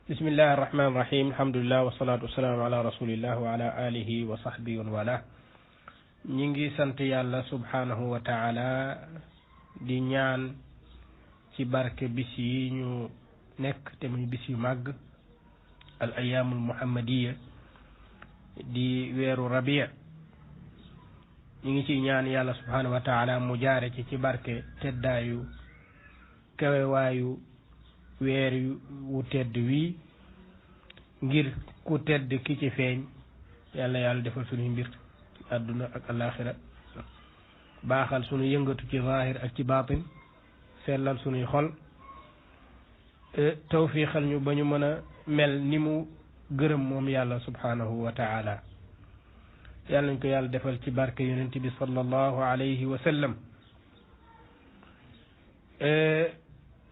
bismillahi irrahmani irrahim alhamdulilah wasalatu wasalaamu ala rasulillah wa ala alihi wa sahbihi wa wala ñi ngi sant yàlla subhanahu wa taala di ñaan ci barke bis yi ñu nekk te muy bis yu màgg al ayaamul muhammadiya di weeru rabia ñi ngi ci ñaan yàlla subhanahu wa taala mu jaare ci barke teddaayu kawewaayu weer wu tedd wii ngir ku tedd ki ci feeñ yàlla defal suñuy mbir àdduna ak alaxira baaxal suñu yëngatu ci zahir ak ci baatin sellal suñuy xol tawfiixal ñu ba ñu mën a mel ni mu gërëm moom yàlla subhanahu wa taala yàlla nañ ko yàlla defal ci barke yonent bi sallallahu alayhi wa sallam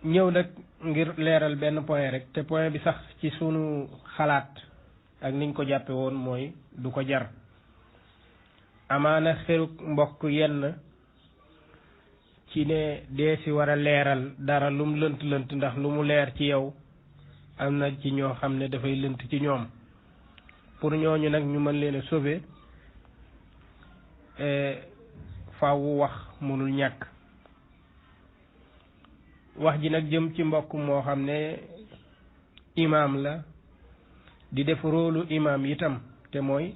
ñëw nag ngir leeral benn point rek te point bi sax ci sunu xalaat ak niñ ko jàppe woon mooy du ko jar amaana xeruk mbokk yenn ci ne dee si war a leeral dara lum lënt lënt ndax lu mu leer ci yow am na ci ñoo xam ne dafay lënt ci ñoom pour ñooñu nag ñu mën leen a sauver faaw wax mënul ñàkk wax ji nag jëm ci mbokk moo xam ne imaam la di def rôlu imaam itam te mooy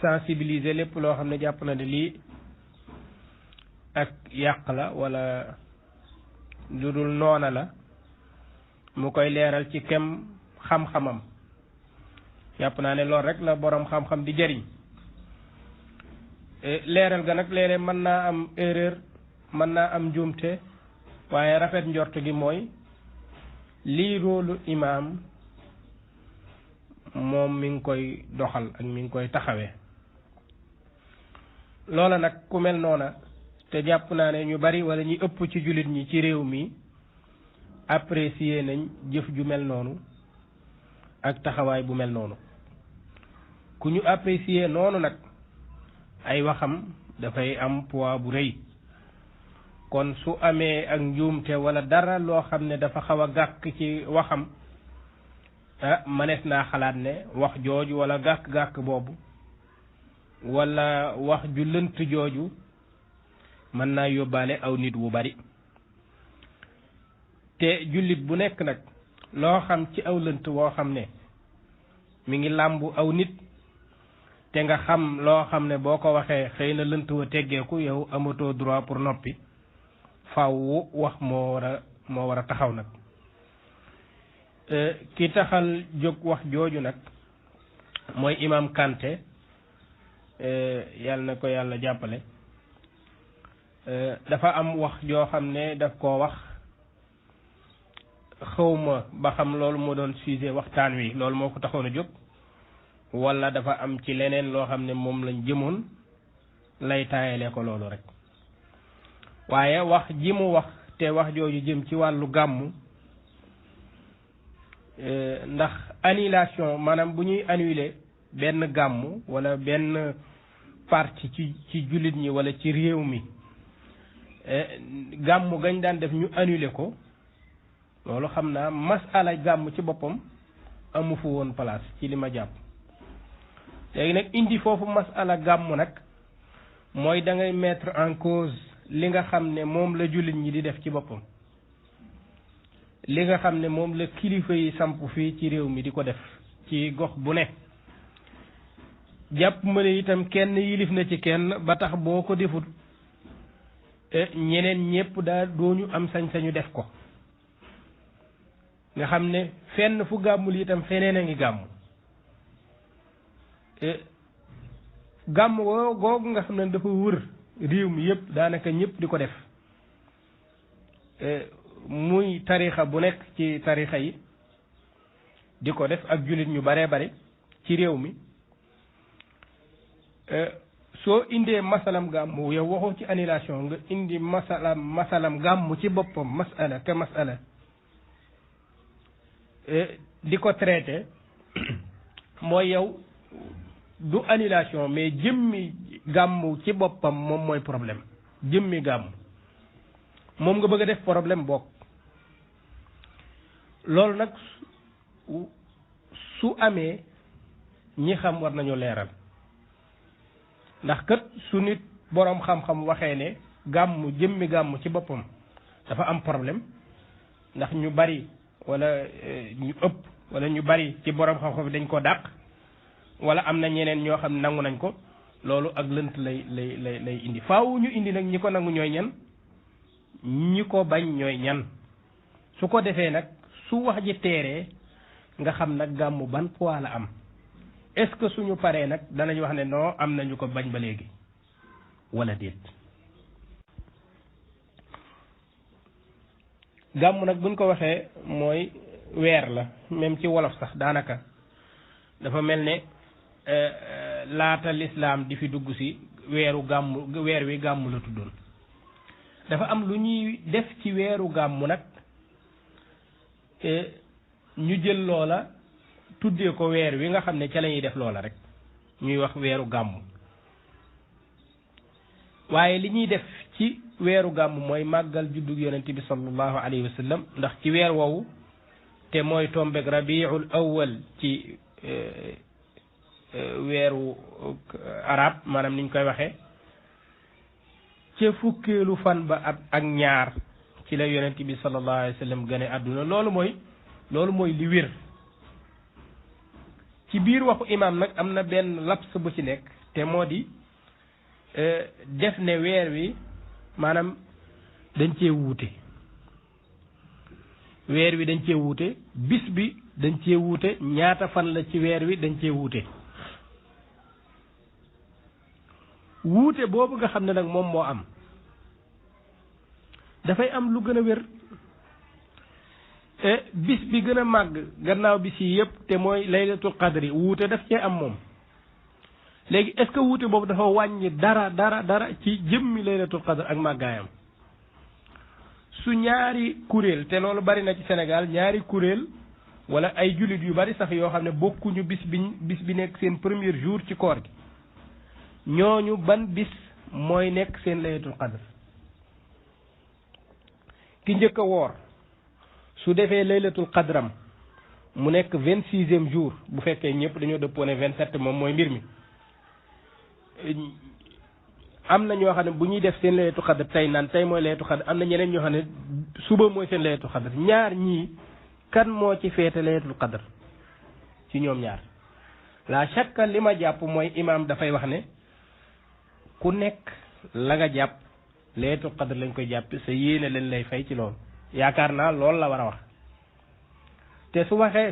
sensibiliser lépp loo xam ne jàpp na ne lii ak yàq la wala lu dul noona la mu koy leeral ci kem xam-xamam jàpp naa ne loolu rek la boroom xam-xam di jëriñ leeral ga nag léeg-léeg mën naa am erreur mën naa am njuumte waaye rafet njort gi mooy lii róolu imaam moom mi ngi koy doxal ak mi ngi koy taxawee loola nag ku mel noona te jàpp naa ne ñu bari wala ñi ëpp ci jullit ñi ci réew mi apprécier nañ jëf ju mel noonu ak taxawaay bu mel noonu ku ñu apprécier noonu nag ay waxam dafay am poids bu rëy kon su amee ak njuumte wala dara loo xam ne dafa xaw a gàkk ci waxam manees naa xalaat ne wax jooju wala gàkk-gàkk boobu wala wax ju lënt jooju mën naa yóbbaale aw nit wu bari te jullit bu nekk nag loo xam ci aw lënt woo xam ne mi ngi làmbu aw nit te nga xam loo xam ne boo ko waxee xëy na lënt wa teggeeku yow amatoo droit pour noppi faaw wax moo war a taxaw nag ki taxal jóg wax jooju nag mooy imam Kanté yàlla na ko yàlla jàppale dafa am wax joo xam ne daf koo wax xawma ba xam loolu moo doon sujet waxtaan wi loolu moo ko taxoon a jóg wala dafa am ci leneen loo xam ne moom lañ jëmoon lay taayale ko loolu rek waaye wax ji mu wax te wax jooju jëm ci wàllu gàmmu ndax annulation maanaam bu ñuy annuler benn gàmmu wala benn partie ci jullit ñi wala ci réew mi gàmmu gañ daan def ñu annuler ko loolu xam naa masala gàmmu ci boppam amu fu woon place ci li ma jàpp léegi nag indi foofu masala gàmmu nag mooy da ngay mettre en cause li nga xam ne moom la jullit ñi di def ci boppam li nga xam ne moom la kilifa yi samp fii ci réew mi di ko def ci gox bu ne jàpp ma ne itam kenn yilif na ci kenn ba tax boo ko defut ñeneen ñépp daa dooñu am sañ-sañu def ko nga xam ne fenn fu gàmmul itam feneen a ngi gàmmu gàmm googu nga xam ne dafa wër réew mi yëpp daanaka ñëpp di ko def muy tarixa bu nekk ci tarixa yi di ko def ak jullit ñu baree bari ci réew mi soo indee masalam gàmmu yow waxoo ci annulation nga indi masalam gàmmu ci boppam masala te masala di ko traité mooy yow du annulation mais jëmmi gàmmu ci boppam moom mooy problème jëmmi gàmmu moom nga bëgg a def problème bokk loolu nag su amee ñi xam war nañu leeral ndax kat su nit boroom xam-xam waxee ne gàmmu jëmmi gàmmu ci boppam dafa am problème ndax ñu bari wala ñu ëpp wala ñu bari ci boroom xam-xam dañ ko dàq wala am na ñeneen ñoo xam ne nangu nañ ko loolu ak lënt lay indi faaw ñu indi nag ñi ko nangu ñooy ñan ñi ko bañ ñooy ñan su ko defee nag su wax ji teeree nga xam nag gàmmu ban poids la am est-ce que suñu paree nag danañ wax ne non am nañu ko bañ ba léegi wala déet. gàmmu nag buñ ko waxee mooy weer la même ci wolof sax daanaka dafa mel ne laata lislaam di fi dugg si weer wi gàmmu la tuddoon dafa am lu ñuy def ci weeru gàmmu nag ñu jël loola tuddee ko weer wi nga xam ne ca la ñuy def loola rek ñuy wax weeru gàmmu waaye li ñuy def ci weeru gàmmu mooy màggal juddug yonent bi sallallahu alayhi wa sallam ndax ci weer woowu te mooy tombeeg rabiul awwal ci weeru arab maanaam niñ koy waxee ca fukkeelu fan ba ak ñaar ci la yonent bi sallallahu alayhi wa sallam gane àdduna loolu mooy li wér ci biir waxu imaam nag am na benn laps bu ci nekk te moo di def ne weer wi maanaam dañ cee wuute weer wi dañ cee wuute bis bi dañ cee wuute ñaata fan la ci weer wi dañ cee wuute wuute boobu nga xam ne nag moom moo am dafay am lu gën a wér bis bi gën a màgg gannaaw bis yi yëpp te mooy laylatul qadri wuute daf cee am moom léegi est-ce que wuute boobu dafa wàññi dara ci jëmmi laylatul qadr ak màggaayam su ñaari kuréel te loolu bari na ci Sénégal ñaari kuréel wala ay jullit yu bari sax yoo xam ne bokkuñu bis bi nekk seen premier jour ci koor gi ñooñu ban bis mooy nekk seen laylatul qadr ki njëkk a woor su defee laylatul qadram mu nekk 26e jour bu fekkee ñëpp dañoo dëppoo ne 27 moom mooy mbir mi am na ñoo xam ne bu ñuy def seen laylatul qadr tey naan tey mooy laylatul qadr am na ñeneen ñoo xam ne suba mooy seen laylatul qadr ñaar ñii kan moo ci feete laylatul qadr ci ñoom ñaar la shakka li ma jàpp mooy imaam dafay wax ne ku nekk la nga jàpp laylatul qadr lañ koy jàpp sa yéene leen lay fay ci loolu yaakaar naa loolu la war a wax te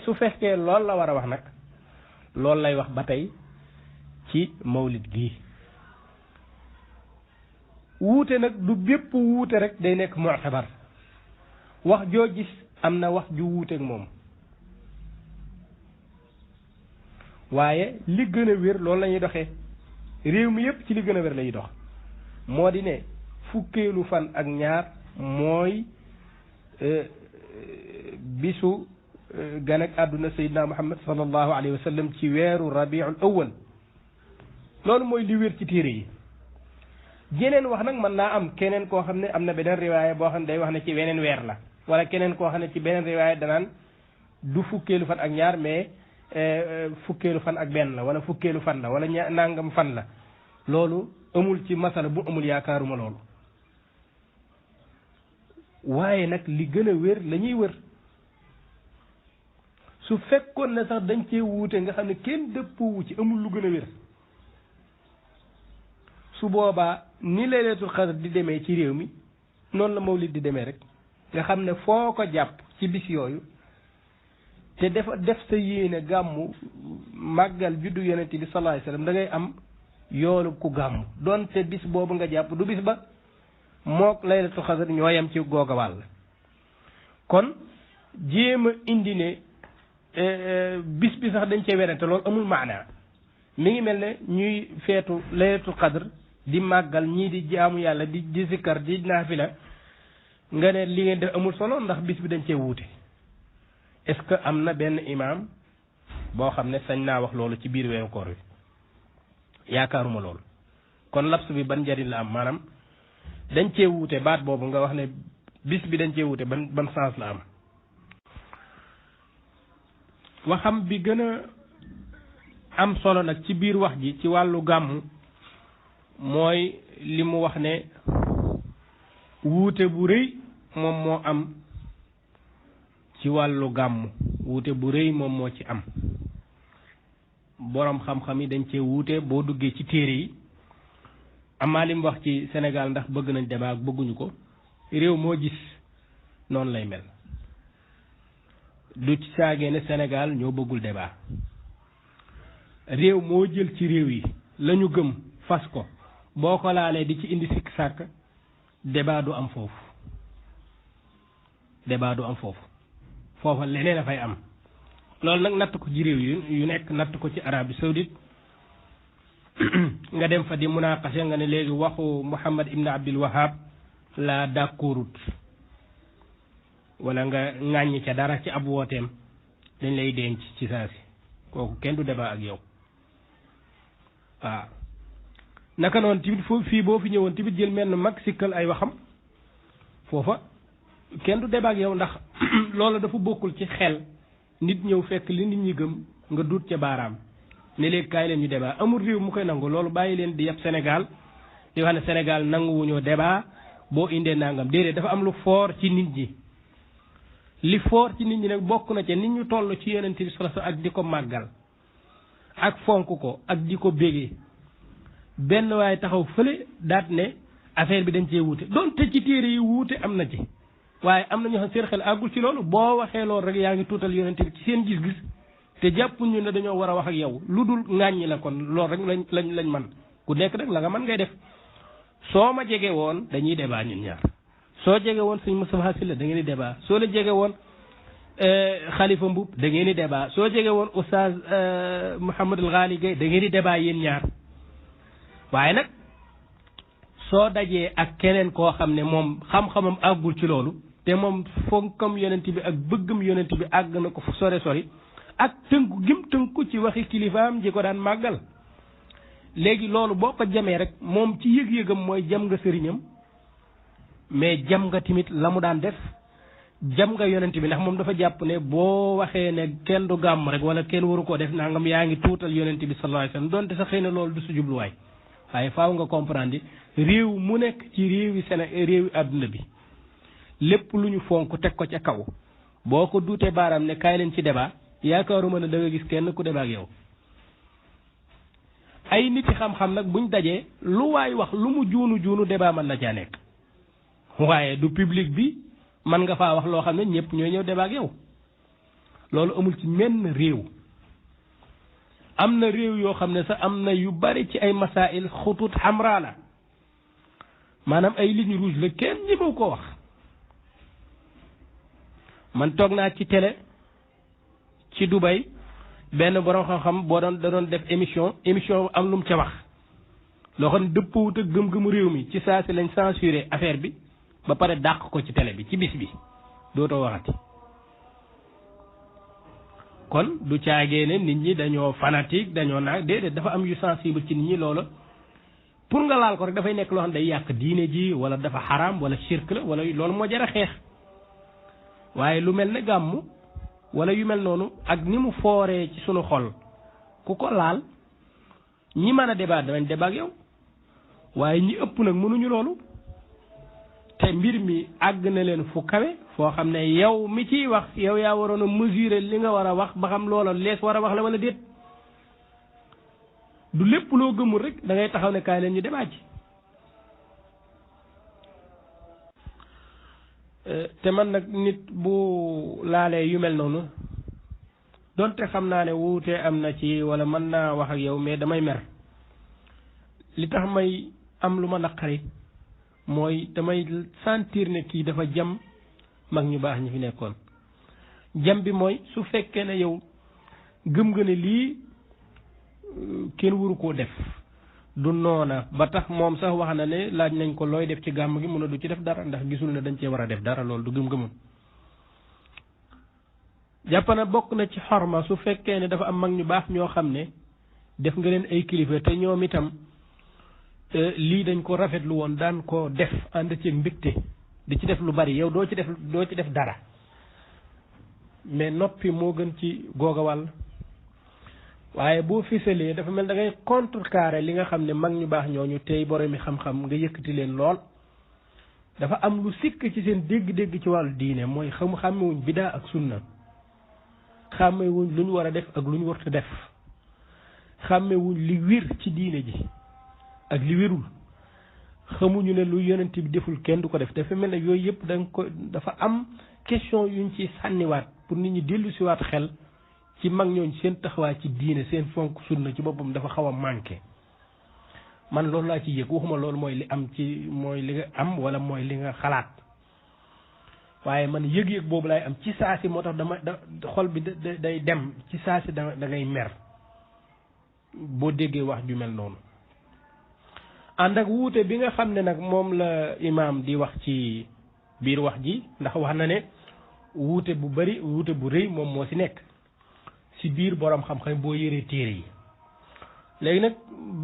su fekkee loolu la war a wax nag loolu lay wax ba tey ci mawlid gii wuute nag du bépp wuute rek day nekk mu'tabar wax joo gis am na wax ju wuuteeg moom waaye li gën a wér loolu la ñuy doxee réew mi yépp ci li gën a wér la ñuy dox moo di ne fukkeelu fan ak ñaar mooy bisu gan ak àdduna sayyidina Muhammad sallallahu alayhi wa sallam ci weeru rabiul awwal loolu mooy li wér ci téere yi jeneen wax nag mën naa am keneen koo xam ne am na beneen riwaaya boo xam ne day wax ne ci weneen weer la wala keneen koo xam ne ci beneen riwaaya danaan du fukkeelu fan ak ñaar mais fukkeelu fan ak benn la wala fukkeelu fan la wala nangam fan la loolu amul ci masala bu amul yaakaaruma loolu waaye nag li gën a wér la ñuy wër su fekkoon ne sax dañ cee wuute nga xam ne kenn dëppoowu ci amul lu gën a wér su boobaa ni laylatul qadr di demee ci réew mi noonu la mawlid di demee rek nga xam ne foo ko jàpp ci bis yooyu te def sa yéene gàmmu màggal juddu yonent bi sallallahu alayhi wasallam da ngay am yoolu ku gàmmu doonte bis boobu nga jàpp du bis ba mook laylatul qadr ñoo yem ci googa wàll kon jéem a indi ne bis bi sax dañ cee werante loolu amul maanaa mi ngi mel ne ñuy feetu laylatul qadr di màggal ñii di jaamu yàlla di zikkar di naafila nga ne li ngeen def amul solo ndax bis bi dañ cee wuute est-ce que am na benn imaam boo xam ne sañ naa wax loolu ci biir weeru koor wi yaakaaruma loolu kon laps bi ban njariñ la am maanaam dañ cee wuute baat boobu nga wax ne bis bi dañ cee wuute ban sens la am waxam bi gën a am solo nag ci biir wax ji ci wàllu gàmmu mooy li mu wax ne wuute bu rëy moom moo am ci wàllu gàmmu wuute bu rëy moom moo ci am boroom xam-xam yi dañ cee wuute boo duggee ci téere yi amaa li mu wax ci Sénégal ndax bëgg nañ débat ak bëgguñu ko réew moo gis noonu lay mel du ci saagee ne Sénégal ñoo bëggul débat réew moo jël ci réew yi lañu gëm fas ko boo ko laalee di ci indi sikk sàkk débat du am foofu débat du am foofu foofa leneen a fay am loolu nag natt ko ci réew yu nekk natt ko ci Arabie Saoudite nga dem fa di munaqasha nga ne léegi waxu Muhammad ibn Abdul Wahab la d'accordut wala nga ŋàññi ca dara ci ab wooteem dañ lay denc ci saa si kooku kenn du débat ak yow waaw naka noonu tamit foofu fii boo fi ñëwoon tamit jël mel mag sikkal ay waxam foofa kenn du débat ak yow ndax loolu dafa bokkul ci xel nit ñëw fekk li nit ñi gëm nga duut ca baaraam ne léegi kaay leen ñu débat amul réew mu koy nangu loolu bàyyi leen di yab Sénégal di wax ne Sénégal nanguwuñoo débat boo indee nangam déedéet dafa am lu fort ci nit ñi li fort ci nit ñi nag bokk na ca nit ñu toll ci Yonent bi sallallahu alayhi wasallam ak di ko màggal ak fonk ko ak di ko bégee benn waaye taxaw fële daat ne affaire bi dañ cee wuute donte ci téere yi wuute am na ci waaye am na ñoo xam seen xel àggul ci loolu boo waxee loolu rek yaa ngi tuutal Yonent bi ci seen gis-gis te jàppuñu ne dañoo war a wax ak yow lu dul ŋàññi la kon loolu rek lañ man ku nekk rek la nga mën ngay def soo ma jege woon dañuy débat ñun ñaar soo jege woon sëñ Moustapha Sylla da ngeen di débat soo la jege woon Khalifa Mboup da ngeen di débat soo jege woon Oustaz Mouhamadul Ghali Gueye da ngeen di débat yéen ñaar waaye nag soo dajee ak keneen koo xam ne moom xam-xamam àggul ci loolu te moom fonkam yonent bi ak bëggam yonent bi àgg na ko fu sore sori ak tënku gim tënku ci waxi kilifaam ji ko daan màggal léegi loolu boo ko jamee rek moom ci yëg-yëgam mooy jam nga sëriñam mais jam nga tamit la mu daan def jam nga yonent bi ndax moom dafa jàpp ne boo waxee ne kenn du gàmm rek wala kenn waru koo def nangam yaa ngi tuutal yonent bi sallallahu alayhi wasallam donte sax xëy na loolu du su jubluwaay waaye faaw nga comprendre réew mu nekk ci réewi réewi àdduna bi lépp lu ñu fonk teg ko ca kaw boo ko duutee baaraam ne kaay leen ci débat yaakaaruma ne da nga gis kenn ku débat ak yow ay nit yi xam-xam nag buñ dajee lu waay wax lu mu juunu débat mën na caa nekk waaye du public bi mën nga faa wax loo xam ne ñëpp ñooy ñëw débat ak yow loolu amul ci menn réew am na réew yoo xam ne sax am na yu bari ci ay masail xutut xamra la maanaam ay ligne rouge la kenn ñëmew ko wax man toog naa ci télé ci Dubai benn borom xam-xam boo doon da doon def émission am lu mu ca wax loo xam ne dëppwut ak gëm-gëmu réew mi ci saa si lañ censuré affaire bi ba pare dàq ko ci télé bi ci bis bi dootoo waxati kon du caagee ne nit ñi dañoo fanatique dañoo naag déedéet dafa am yu sensible ci nit ñi loola pour nga laal ko rek dafay nekk loo xam ne day yàq diine ji wala dafa xaraam wala shirk la wala loolu moo jar a xeex waaye lu mel ne gàmmu wala yu mel noonu ak ni mu fooree ci sunu xol ku ko laal ñi mën a débat danañ débat ak yow waaye ñi ëpp nag mënuñu loolu te mbir mi àgg na leen fu kawe foo xam ne yow mi ciy wax yow yaa waroon a mesurer li nga war a wax ba xam loola lees war a wax la wala déet du lépp loo gëmul rek da ngay taxaw ne kaay leen ñu débat ci te man nag nit bu laalee yu mel noonu donte xam naa ne wuute am na ci wala mën naa wax ak yow mais damay mer li tax may am lu ma naqari mooy damay sentir ne kii dafa jam mag ñu baax ñi fi nekkoon jam bi mooy su fekkee ne yow gëm nga ne lii kenn waru koo def du noona ba tax moom sax wax na ne laaj nañ ko looy def ci gàmm gi mun a du ci def dara ndax gisul ne dañ cee war a def dara loolu du gëm-gëmam jàpp na bokk na ci xorma su fekkee ne dafa am mag ñu baax ñoo xam ne def nga leen ay kilifa te ñoom itam lii dañ ko rafetlu woon daan ko def ànd ci mbégte di ci def lu bari yow doo ci def dara mais noppi moo gën ci googa wàll waaye boo fisalee dafa mel da ngay contrecarrer li nga xam ne mag ñu baax ñooñu tey boromi xam-xam nga yëkkati leen lool dafa am lu sikk ci seen dégg-dégg ci wàllu diine mooy xàmmewuñ bidaa ak sunna xàmmewuñ lu ñu war a def ak lu ñu warta def xàmmewuñ li wir ci diine ji ak li wirul xamuñu ne lu yonent bi deful kenn du ko def dafa mel ne yooyu yëpp dafa am question yuñ ci sànniwaat pour nit ñi dellu siwaat xel ci mag ñooñ seen taxawaay ci diine seen fonk sunna ci boppam dafa xaw a manqué man loolu laa ci yëg waxuma loolu mooy li am ci mooy li nga am wala mooy li nga xalaat waaye man yëg-yëg boobu laay am ci saasi moo tax xol bi day dem ci saasi da ngay mer boo déggee wax ju mel noonu ànd ak wuute bi nga xam ne nag moom la imaam di wax ci biir wax ji ndax wax na ne wuute bu bari wuute bu rëy moom moo ci nekk ci biir borom xam-xam boo yëree téere yi léegi nag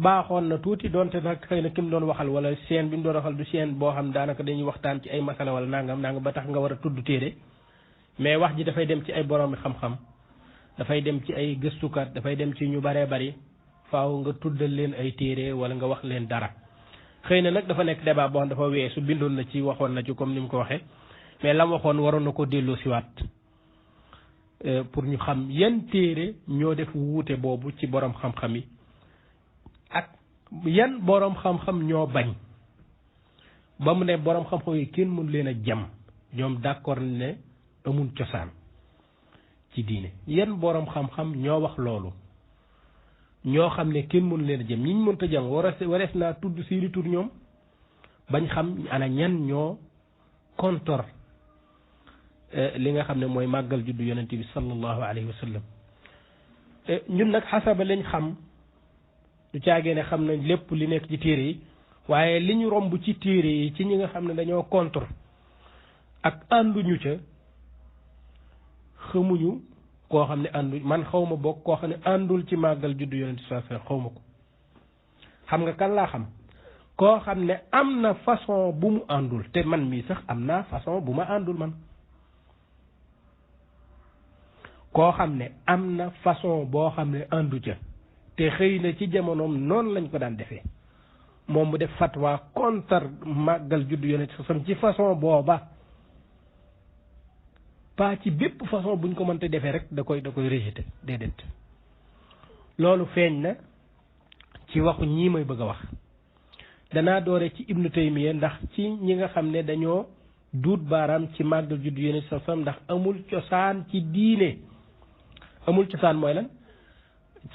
baaxoon na tuuti donte nag xëy na ki mu doon waxal wala chaîne bi mu doon waxal du chaîne boo xam daanaka dañuy waxtaan ci ay masala wala nangam ba tax nga war a tudd téere mais wax ji dafay dem ci ay boroomi xam-xam dafay dem ci ay gëstukat dafay dem ci ñu baree bari faaw nga tuddal leen ay téere wala nga wax leen dara xëy na nag dafa nekk débat boo xam dafa weesu bindoon na ci waxoon na ci comme ni mu ko waxee mais lam waxoon waroon na ko delloo siwaat pour ñu xam yan téere ñoo def wuute boobu ci borom xam-xam yi ak yan borom xam-xam ñoo bañ ba mu ne borom xam-xam yi kenn mënu leen a jam ñoom d'accord ne amul cosaan ci diine yan borom xam-xam ñoo wax loolu ñoo xam ne kenn mënu leen a jëm ñi ñu mënta jàng warees naa tudd seeni tur ñoom bañ xam ana ñan ñoo kontor li nga xam ne mooy màggal juddu yonent bi sallallahu alayhi wa sallam ñun nag xasaba lañ xam du caagee ne xam nañ lépp li nekk ci téere yi waaye li ñu romb ci téere yi ci ñi nga xam ne dañoo contre ak ànduñu ca xamuñu koo xam ne àndu man xaw ma bokk koo xam ne àndul ci màggal juddu yonent sallallahu alayhi wa sallam xaw ma ko xam nga kan laa xam koo xam ne am na façon bu mu àndul te man mii sax am naa façon bu ma àndul man koo xam ne am na façon boo xam ne àndu ca te xëy na ci jamonoom noonu lañ ko daan defee moom mu def fatwa contre màggal juddu yonent sam ci façon booba pas ci bépp façon buñ ko mënte defee rek da koy rejeté déedéet loolu feeñ na ci waxu ñii may bëgg a wax danaa doore ci ibnu taymiya ndax ci ñi nga xam ne dañoo duut baaraam ci màggal juddu yonent sam ndax amul cosaan ci diine amul cosaan mooy lan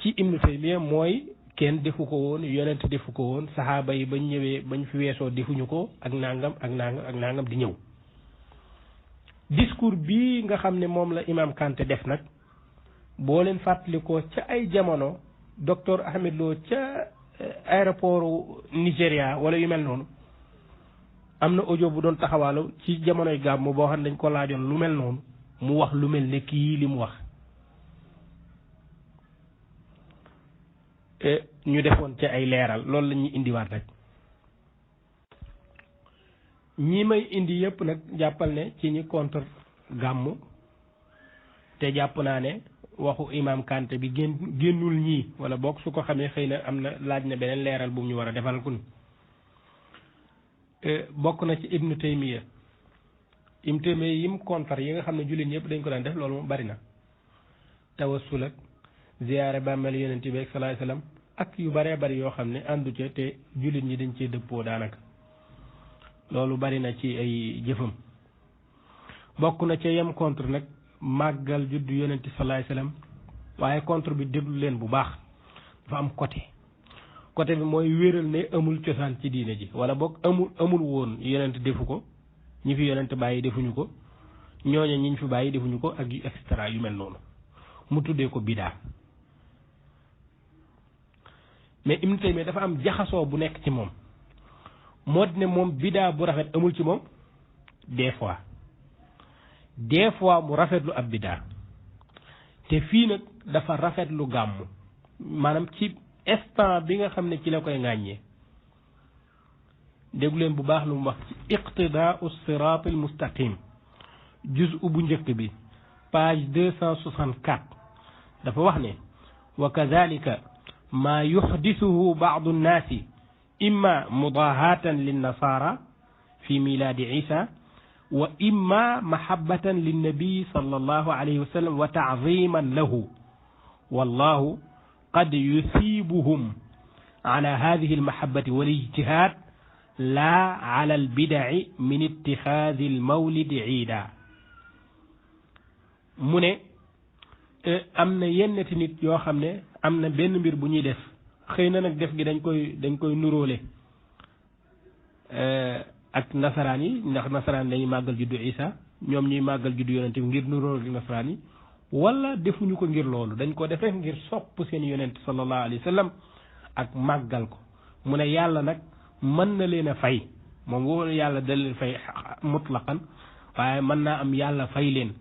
ci ibnu taymiya mooy kenn defu ko woon yonent defu ko woon saxaaba yi bañ ñëwee bañ fi weesoo defuñu ko ak nangam di ñëw discours bii nga xam ne moom la imam Kanté def nag boo leen fàttalikoo ca ay jamono docteur Ahmed Lo ca aéroport Nigéria wala yu mel noonu am na audio bu doon taxawaalu ci jamonoy gàmmu boo xam ne dañ ko laajoon lu mel noonu mu wax lu mel ne kii li mu wax ñu defoon ci ay leeral loolu la ñuy indiwaat rek ñi may indi yëpp nag jàppal ne ci ñi contre gàmmu te jàpp naa ne waxu imam Kanté bi génnul ñii wala boog su ko xamee xëy na am na laaj na beneen leeral bu ñu war a defal kun bokk na ci ibnu taymiya yim contre yi nga xam ne jullit ñëpp dañ ko daan def loolu moom bari na tawassul ak ziyaare bàmmeel yonent bi ak salaay salaam ak yu baree bari yoo xam ne àndu ca te jullit ñi dañ cee dëppoo daanaka loolu bari na ci ay jëfam bokk na ca yem contre nag màggal juddu yonent salaay salaam waaye contre bi déglu leen bu baax dafa am côté bi mooy wéral ne amul cosaan ci diine ji wala boog amul woon yonent defu ko ñi fi yonent bàyyi defuñu ko ñooña ñiñ fi bàyyi defuñu ko ak yu et cetera yu mel noonu mu tuddee ko bidaa mais Ibnu Taymiyya dafa am jaxasoo bu nekk ci moom moo di ne moom bidaa bu rafet amul ci moom des fois mu rafetlu ab bidaa te fii nag dafa rafetlu gàmmu maanaam ci instant bi nga xam ne ci la koy ŋàññee déglu leen bu baax lu mu wax ci iqtidaau siraatil mustaqim juz'u bu njëkk bi page 264 dafa wax ne wa kadhalika ma yuhdithuhu ba'du an-nasi imma mudahatan lin-nasara fi miladi Isa wa imma mahabbatan lin-nabi sallallahu alayhi wa sallam wa ta'ziman lahu wallahu qad yusibuhum ala hadhihi al-mahabbati wal-ijtihad la ala al-bid'i min ittixaadi al-mawlid iida mu ne am na yennati nit yoo xam ne am na benn mbir bu ñuy def xëy na nag def gi dañ koy nuróole ak nasaraan yi ndax nasaraan dañuy màggal juddu Isa ñoom ñuy màggal juddu yonente bi ngir nuróole nasaraan yi wala defuñu ko ngir loolu dañ ko defee ngir sopp seen yonente sallallahu alayhi wa sallam ak màggal ko mu ne yàlla nag mën na leen a fay moom woo yàlla da leen fay mutlaqan waaye mën naa am yàlla fay leen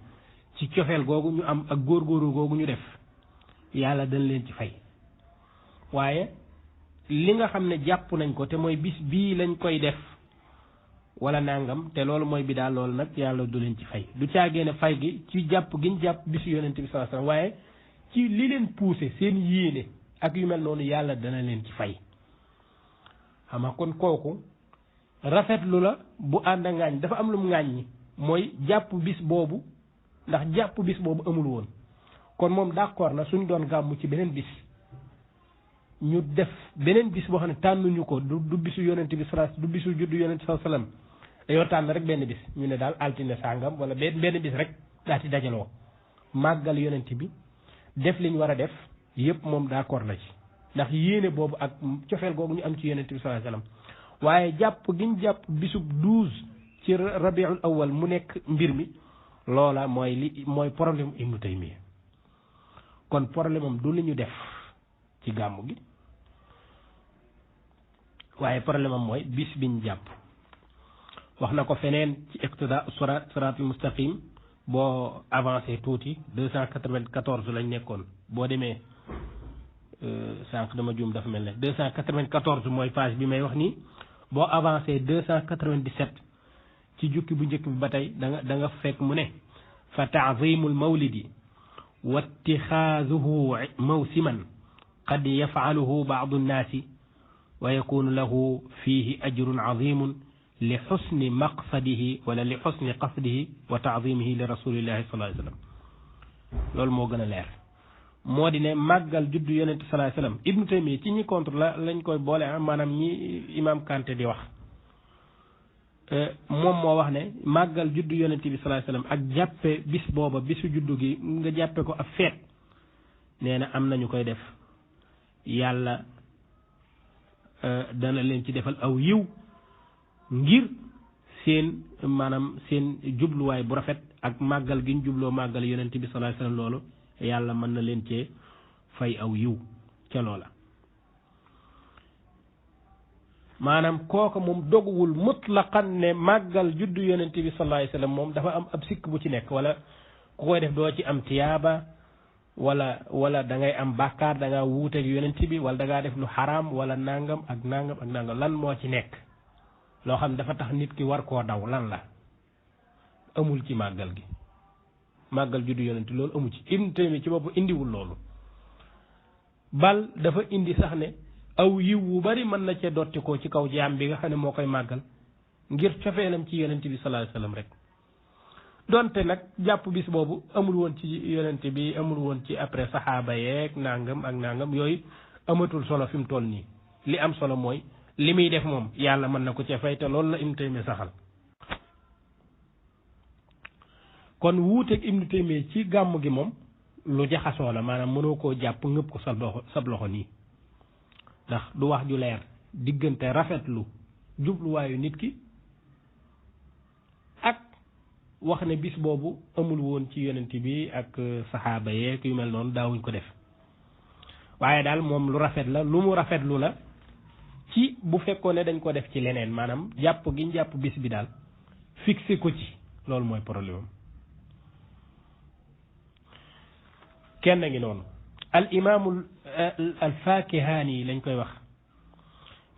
ci cofeel googu ñu am ak góorgóorlu googu ñu def yàlla dañ leen ci fay waaye li nga xam ne jàpp nañ ko te mooy bis bii lañ koy def wala nangam te loolu mooy bi daal loolu nag yàlla du leen ci fay du caagee ne fay gi ci jàpp giñ jàpp bisu yonente bi sallallahu alayhi wasallam waaye ci li leen poussé seen yéene ak yu mel noonu yàlla dana leen ci fay xam nga kon kooku rafetlu la bu ànd a ngaañ dafa am lu mu ngaañ ñi mooy jàpp bis boobu ndax jàpp bis boobu amul woon kon moom d'accord na suñ doon gàmmu ci beneen bis ñu def beneen bis boo xam ne tànnuñu ko du bisu yonent bi sallallahu du bisu juddu yonent sallallahu alayhi wasallam dañoo tànn rek benn bis ñu ne daal altine sàngam wala benn bis rek daa ci dajaloo màggal yonent bi def liñ war a def yëpp moom d'accord na ci ndax yéene boobu ak cofeel googu ñu am ci yonent bi sallallahu alayhi wasallam waaye jàpp giñ jàpp bisub 12 ci rabiul awwal mu nekk mbir mi loola mooy problème Ibnu Taymiyya kon problème am du li ñu def ci gàmmu gi waaye problème am mooy bis biñ jàpp wax na ko feneen ci iqtida siraatul mustaqim boo avancé tuuti 294 lañ nekkoon boo demee sànq dama juum dafa mel ne 294 mooy page bi may wax nii boo avancé 297 ci jukki bu njëkk bi ba tey da nga fekk mu ne fa ta'zimul mawlidi wa ittixaazuhu mawsiman qad yaf'aluhu ba'du nnaasi wa yakunu lahu fihi ajrun azimun li xusni maqsadihi wala li xusni qasdihi wa ta'zimihi li rasulillahi sallallahu alayhi wa sallam loolu moo gën a leer moo di ne màggal juddu yonent sallallahu alayhi wa sallam Ibnu Taymiyya ci ñi contre la lañ koy boole maanaam ñi imam Kanté di wax moom moo wax ne màggal juddu yonent bi sallallahu alayhi wasallam ak jàppe bis booba bisu juddu gi nga jàppe ko ab feet nee na am nañu koy def yàlla dana leen ci defal aw yiw ngir seen maanaam seen jubluwaay bu rafet ak màggal gi ñu jubloo màggal yonent bi sallallahu alayhi wasallam loolu yàlla mën na leen cee fay aw yiw ca loola maanaam kooka moom doguwul mutlaqan ne màggal juddu yonent bi sallallahu alayhi wasallam moom dafa am ab sikk bu ci nekk wala ku koy def doo ci am tiyaaba wala da ngay am bàkkaar da ngaa wuuteeg yonent bi wala da ngaa def lu xaraam wala nangam ak nangam ak nangam lan moo ci nekk loo xam ne dafa tax nit ki war koo daw lan la amul ci màggal gi màggal juddu yonent loolu amu ci Ibnu Taymiyya ci bopp indiwul loolu bal dafa indi sax ne aw yiw wu bari mën na cee dotti ko ci kaw jaam bi nga xam ne moo koy màggal ngir cofeelam ci yonent bi sallallahu alayhi wasallam rek donte nag jàpp bis boobu amul woon ci yonent bi amul woon ci après saxaaba yeeg nangam ak nangam yooyu amatul solo fi mu toll nii li am solo mooy li muy def moom yàlla mën na ko cee fay te loolu la Ibnu Taymiyya saxal kon wuuteeg Ibnu Taymiyya ci gàmm gi moom lu jaxasoo la maanaam mënoo koo jàpp ngëpp ko sab loxo nii ndax du wax ju leer diggante rafetlu jubluwaayu nit ki ak wax ne bis boobu amul woon ci yonent bi ak saxaaba yeeg yu mel noonu daawuñ ko def waaye daal moom lu rafet la lu mu rafetlu la ci bu fekkoon ne dañ ko def ci leneen maanaam jàpp gi ñu jàpp bis bi daal fixé ko ci loolu mooy problème am kenn ngi noonu al imaamul al Faakihaani lañ koy wax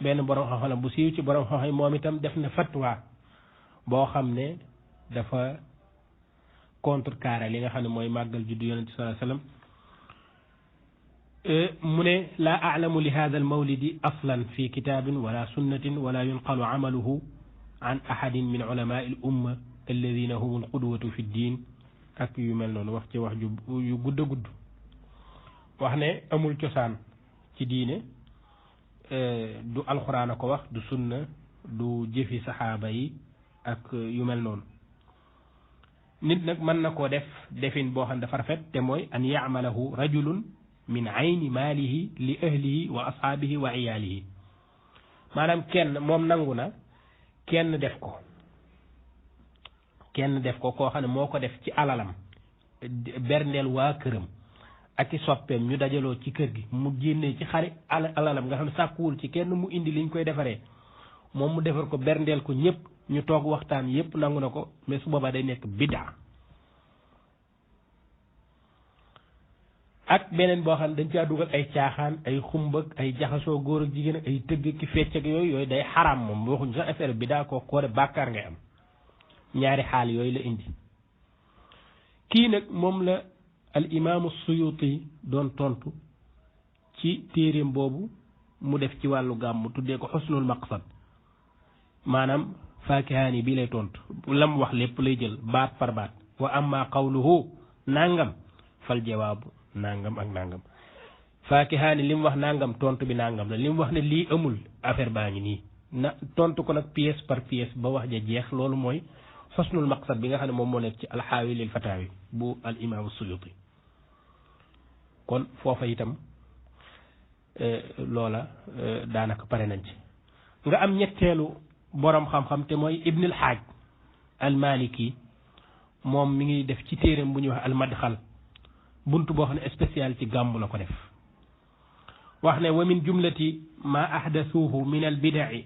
benn borom xam-xam bu siiw ci borom xam-xam moom itam def na fatwa boo xam ne dafa contrecarré li nga xam ne mooy màggal juddu yonente sallallahu alayhi wasallam mu ne laa a'lamu li hada al mawlidi aslan fi kitabin wala sunnatin wala yunqalu amaluhu an ahadin min ulama al umma alladina hum al qudwatu fi ddin ak yu mel noonu wax ci wax yu gudd a gudd wax ne amul cosaan ci diine du alxuraan a ko wax du sunna du jëfi saxaaba yi ak yu mel noonu nit nag mën na koo def defin boo xam dafa rafet te mooy an ya'malahu rajulun min ayni maalihi li ahlihi wa ashaabihi wa iyaalihi maanaam kenn moom nangu na kenn def ko koo xam ne moo ko def ci alalam berndeel waa këram ak i soppeem ñu dajaloo ci kër gi mu génnee ci xari alalam nga xam ne sàkkuwul ci kenn mu indi liñ koy defaree moom mu defar ko berndeel ko ñëpp ñu toog waxtaan yëpp nangu na ko mais su boobaa day nekk biddaa ak beneen boo xam ne dañ caa dugal ay caaxaan ay xumbag ay jaxasoo góor ak jigéen ay tëgg ki fecc ak yooyu day xaraam moom waxuñ sax affaire biddaa koo de bàkkaar ngay am ñaari xaal yooyu la indi kii nag moom la al imaamu suyuti doon tontu ci téeréem boobu mu def ci wàllu gàmm tuddee ko xusnul maqsad maanaam faakihaani bii lay tontu lam wax lépp lay jël baat par baat wa amma qawluhu nangam fal jawaabu nangam ak nangam faakihaani li mu wax nangam tontu bi nangam la li mu wax ne lii amul affaire baa ngi nii na tontu ko nag pièce par pièce ba wax ja jeex loolu mooy xusnul maqsad bi nga xam ne moom moo nekk ci alxaawi lil fataawi bu al imaamu suyuti kon foofa itam loola daanaka pare nañ ci nga am ñetteelu borom xam-xam te mooy ibnul xaaj al maliki moom mi ngi def ci téeréem bu ñuy wax al madxal buntu boo xam ne spécial ci gàmmu la ko def wax ne wa min jumlati ma ahdasuuhu min al bidai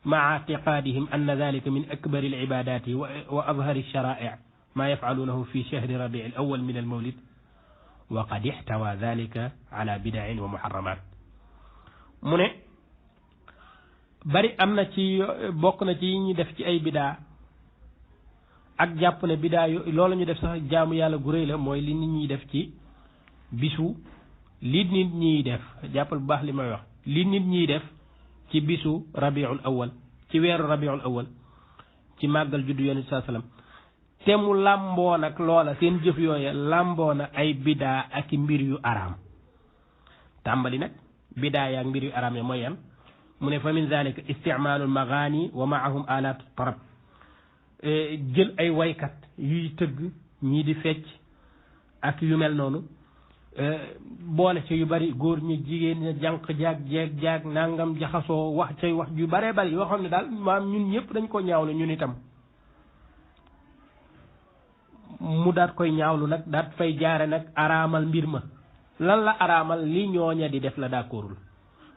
maa ictiqaadihim anna dalika min akbari al ibadati wa adhari alsharaai ma yafcaluunahu fi shahri rabii al awal min al mawlid wa qad ixtawa dalika ala bidain wa muharramat mu ne bari am na ci bokk na ci ñu def ci ay bidaa ak jàpp ne bidaa loolu ñu def sax jaamu yàlla gu rëy la mooy li nit ñiy def ci bisu li nit ñiy def jàppal bu baax li may wax li nit ñiy def ci bisu rabiul awal ci weeru rabiul awal ci màggal juddu yonent bi sallam te mu làmboo nag loola seen jëf yooya làmboo na ay bidaa ak mbir yu araam tàmbali nag bidaa yaak mbir yu araam ya mooy yan mu ne fa min zalika isticmaalul magaani wa maahum alaatu tarab jël ay waykat yuy tëgg ñii di fecc ak yu mel noonu boole ci yu bari góor ñi jigéen ña jànq jeeg jaag nangam jaxasoo wax cay wax yu baree bari yoo xam ne daal maam ñun ñëpp dañ ko ñaawlu ñun itam mu daat koy ñaawlu nag daat fay jaare nag araamal mbir ma lan la araamal li ñooña di def la d'accordul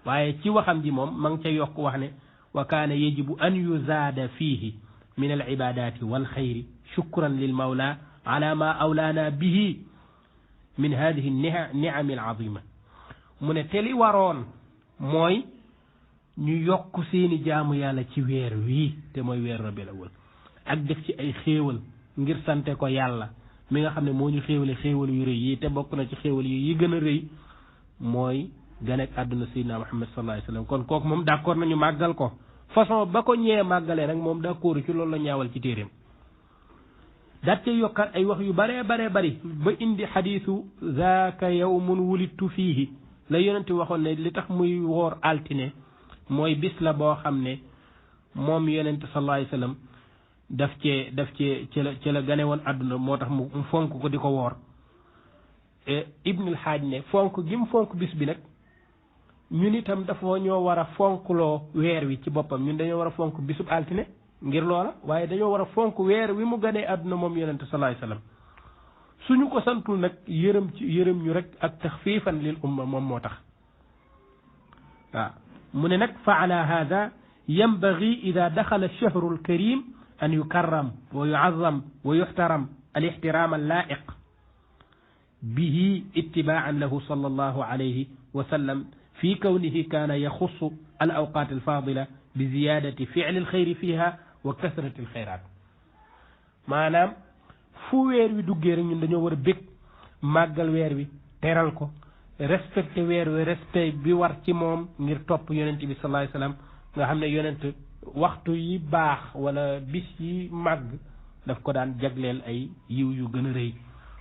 waaye ci waxam ji moom ma ngi ca yokk wax ne wa kaana yajibu an yuzaada fiihi min al ibadati wal xayri shukran lil mawla ala ma awlaana bihi min hadihi niami al azima mu ne te li waroon mooy ñu yokk seeni jaamu yàlla ci weer wii te mooy weer rabiul awwal ak def ci ay xéewal ngir sante ko yàlla mi nga xam ne moo ñu xéewale xéewal yu rëy yi te bokk na ci xéewal yi gën a rëy mooy ganek àdduna sayyidina Muhammad sallallahu alayhi wasallam kon kooku moom d'accord nañu màggal ko façon ba ko ñee màggalee nag moom d'accord ci loolu la ñaawal ci téeréem daat cay yokkat ay wax yu baree bari ba indi xadiisu zaaka yawmun wulidtu fiihi la yonente waxoon ne li tax muy woor altine mooy bis la boo xam ne moom yonente sallallahu alayhi wasallam daf cee ci la gane woon àdduna moo tax mu fonk ko di ko woor ibnul xaaj ne fonk gi mu fonk bis bi nag ñun itam dafa ñoo war a fonkloo weer wi ci boppam ñun dañoo war a fonk bisub altine ngir loola waaye dañoo war a fonk weer wi mu ganee àdduna moom yonente sallallahu alayhi wasallam suñu ko santul nag yërëm ñu rek ak taxfiifan lil umma moom moo tax waaw mu ne nag fa ala hada yanbaghi ida daxala ash-shahru al-karim an yukarram wa yu'azzam wa yuhtaram al-ihtiram al-la'iq bihi ittiba'an lahu sallallahu alayhi wa sallam fi kawnihi kaana yaxussu al-awqat al-fadila bi ziyadati fi'li al-khayri fiha wa kasrati al-khayrat maanaam fu weer wi duggee rek ñun dañoo war a bég màggal weer wi teral ko respecté weer wi respect bi war ci moom ngir topp yonent bi sallallahu alayhi wasallam nga xam ne yonent waxtu yi baax wala bis yi màgg daf ko daan jagleel ay yiw yu gën a rëy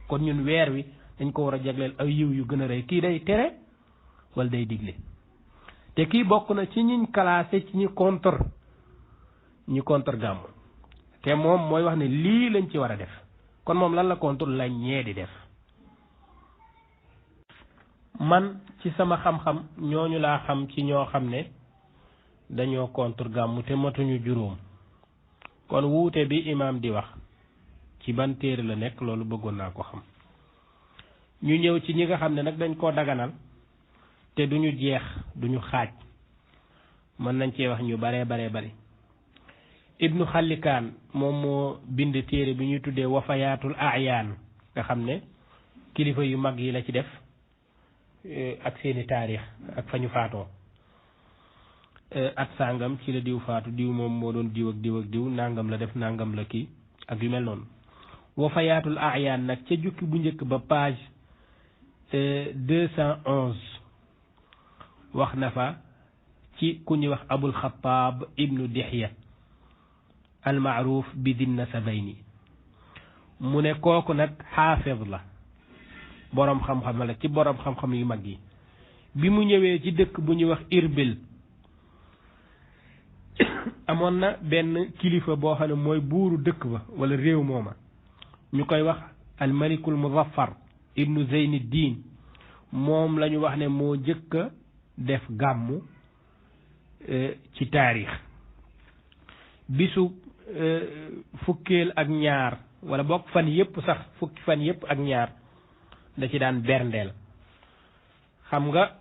kon ñun weer wi dañ ko war a jagleel ay yiw yu gën a rëy kii day tere wala day digle te kii bokk na ci ñiñ classé ci ñi contre gàmmu te moom mooy wax ne lii lañ ci war a def kon moom lan la contre lañ ñee di def man ci sama xam-xam ñooñu laa xam ci ñoo xam ne dañoo contre gàmmu te matuñu juróom kon wuute bi imaam di wax ci ban téere la nekk loolu bëggoon naa ko xam ñu ñëw ci ñi nga xam ne nag dañ koo daganal te duñu jeex duñu xaaj mën nañ cee wax ñu baree bari ibnu xallikaan moom moo bind téere bi ñuy tuddee wafayaatul ayaan nga xam ne kilifa yu mag yi la ci def ak seeni taarix ak fa ñu faatoo at sàngam ci la diw faatu diw moom moo doon diw ak diw nangam la def nangam la kii ak yu mel noonu wafayaatul ayaan nag ca jukki bu njëkk ba page 211 wax na fa ci ku ñuy wax abul xataab ibnu dihya almaaruf bi din nasabayni mu ne kooku nag xaafid la boroom xam-xam la ci boroom xam-xam yu mag yi bi mu ñëwee ci dëkk bu ñuy wax Irbil amoon na benn kilifa boo xam ne mooy buuru dëkk ba wala réew mooma ñu koy wax almalikul muzaffar ibnu Zeynuddin moom la ñu wax ne moo njëkk a def gàmmu ci taarix bisu fukkeel ak ñaar wala bokk fan yépp sax fukki fan yépp ak ñaar da ci daan berndeel xam nga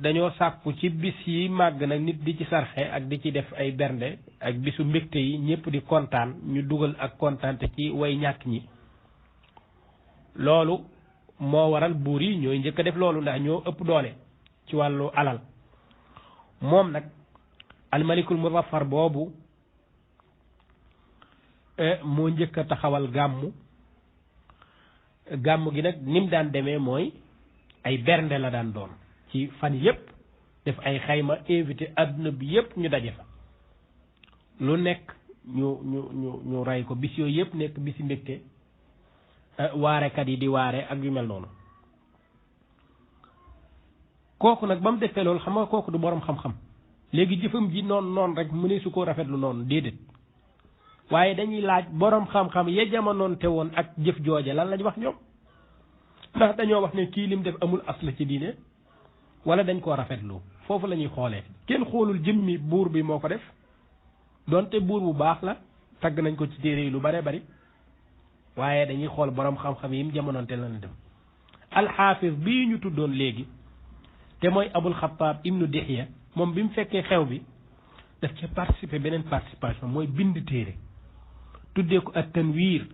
dañoo sàkku ci bis yi màgg nag nit di ci sarxe ak di ci def ay bernde ak bisu mbégte yi ñëpp di kontaan ñu dugal ak kontaante ci way ñàkk ñi loolu moo waral buur yi ñooy njëkk a def loolu ndax ñoo ëpp doole ci wàllu alal moom nag almalikul muzaffar boobu moo njëkk a taxawal gàmmu gi nag ni mu daan demee mooy ay bernde la daan doon ci fan yépp def ay xayma invité adduna bi yépp ñu daje fa lu nekk ñu rey ko bis yooyu yépp nekk bisi mbégte waarekat yi di waare ak yu mel noonu kooku nag ba mu defee loolu xam nga kooku du boroom xam-xam léegi jëfam ji noonu rek mu ne su ko rafetlu noonu déedéet waaye dañuy laaj boroom xam-xam ya jamonoon te woon ak jëf jooje lan lañ wax ñoom ndax dañoo wax ne kii lim def amul asla ci diine wala dañ koo rafetlu foofu la ñuy xoolee kenn xoolul jëmmi buur bi moo ko def donte buur bu baax la tagg nañ ko ci téere yi lu bare bari waaye dañuy xool boroom xam-xam yi mu jamonoon te lan dem alxaafis bii ñu tuddoon léegi te mooy abul xataab ibnu dihya moom bi mu fekkee xew bi daf ca participer beneen participation mooy bind téere tuddee ko at tanwiir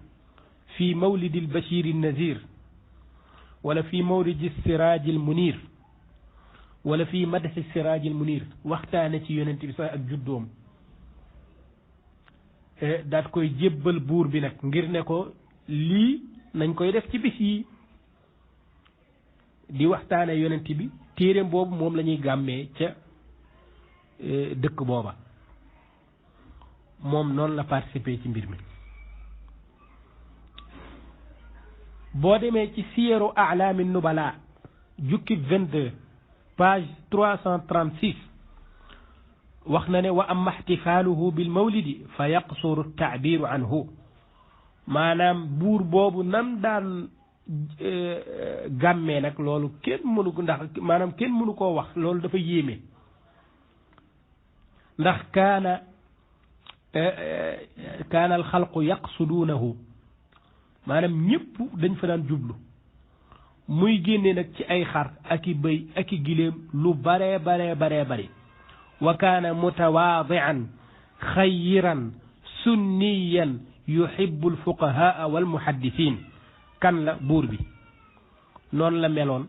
fii mawlidil bashiri nazir wala fii mawridi siraajil munir wala fii madxi siraajil munir waxtaane ci yonent bi sax ak juddoom daat koy jébbal buur bi nag ngir ne ko lii nañ koy def ci bis yi di waxtaane yonent bi téereem boobu moom la ñuy gàmmee ca dëkk booba moom noonu la participer ci mbir mi boo demee ci siyaru a'laami nubala jukki 22 page 336 wax na ne wa amma ihtifaaluhu bil mawlidi fa yaqsuru taabiru anhu maanaam buur boobu nam daan gàmmee nag loolu kenn mënu ko ndax maanaam kenn mënu koo wax loolu dafa yéeme ndax kaana alxalqu yaqsuduunahu maanaam ñëpp dañ fa daan jublu muy génne nag ci ay xar ak i bëy ak i giléem lu baree bari wa kaana mutawaadian xayiran sunniyan yuhibbu alfuqahaa walmuhaddisiin kan la buur bi noonu la meloon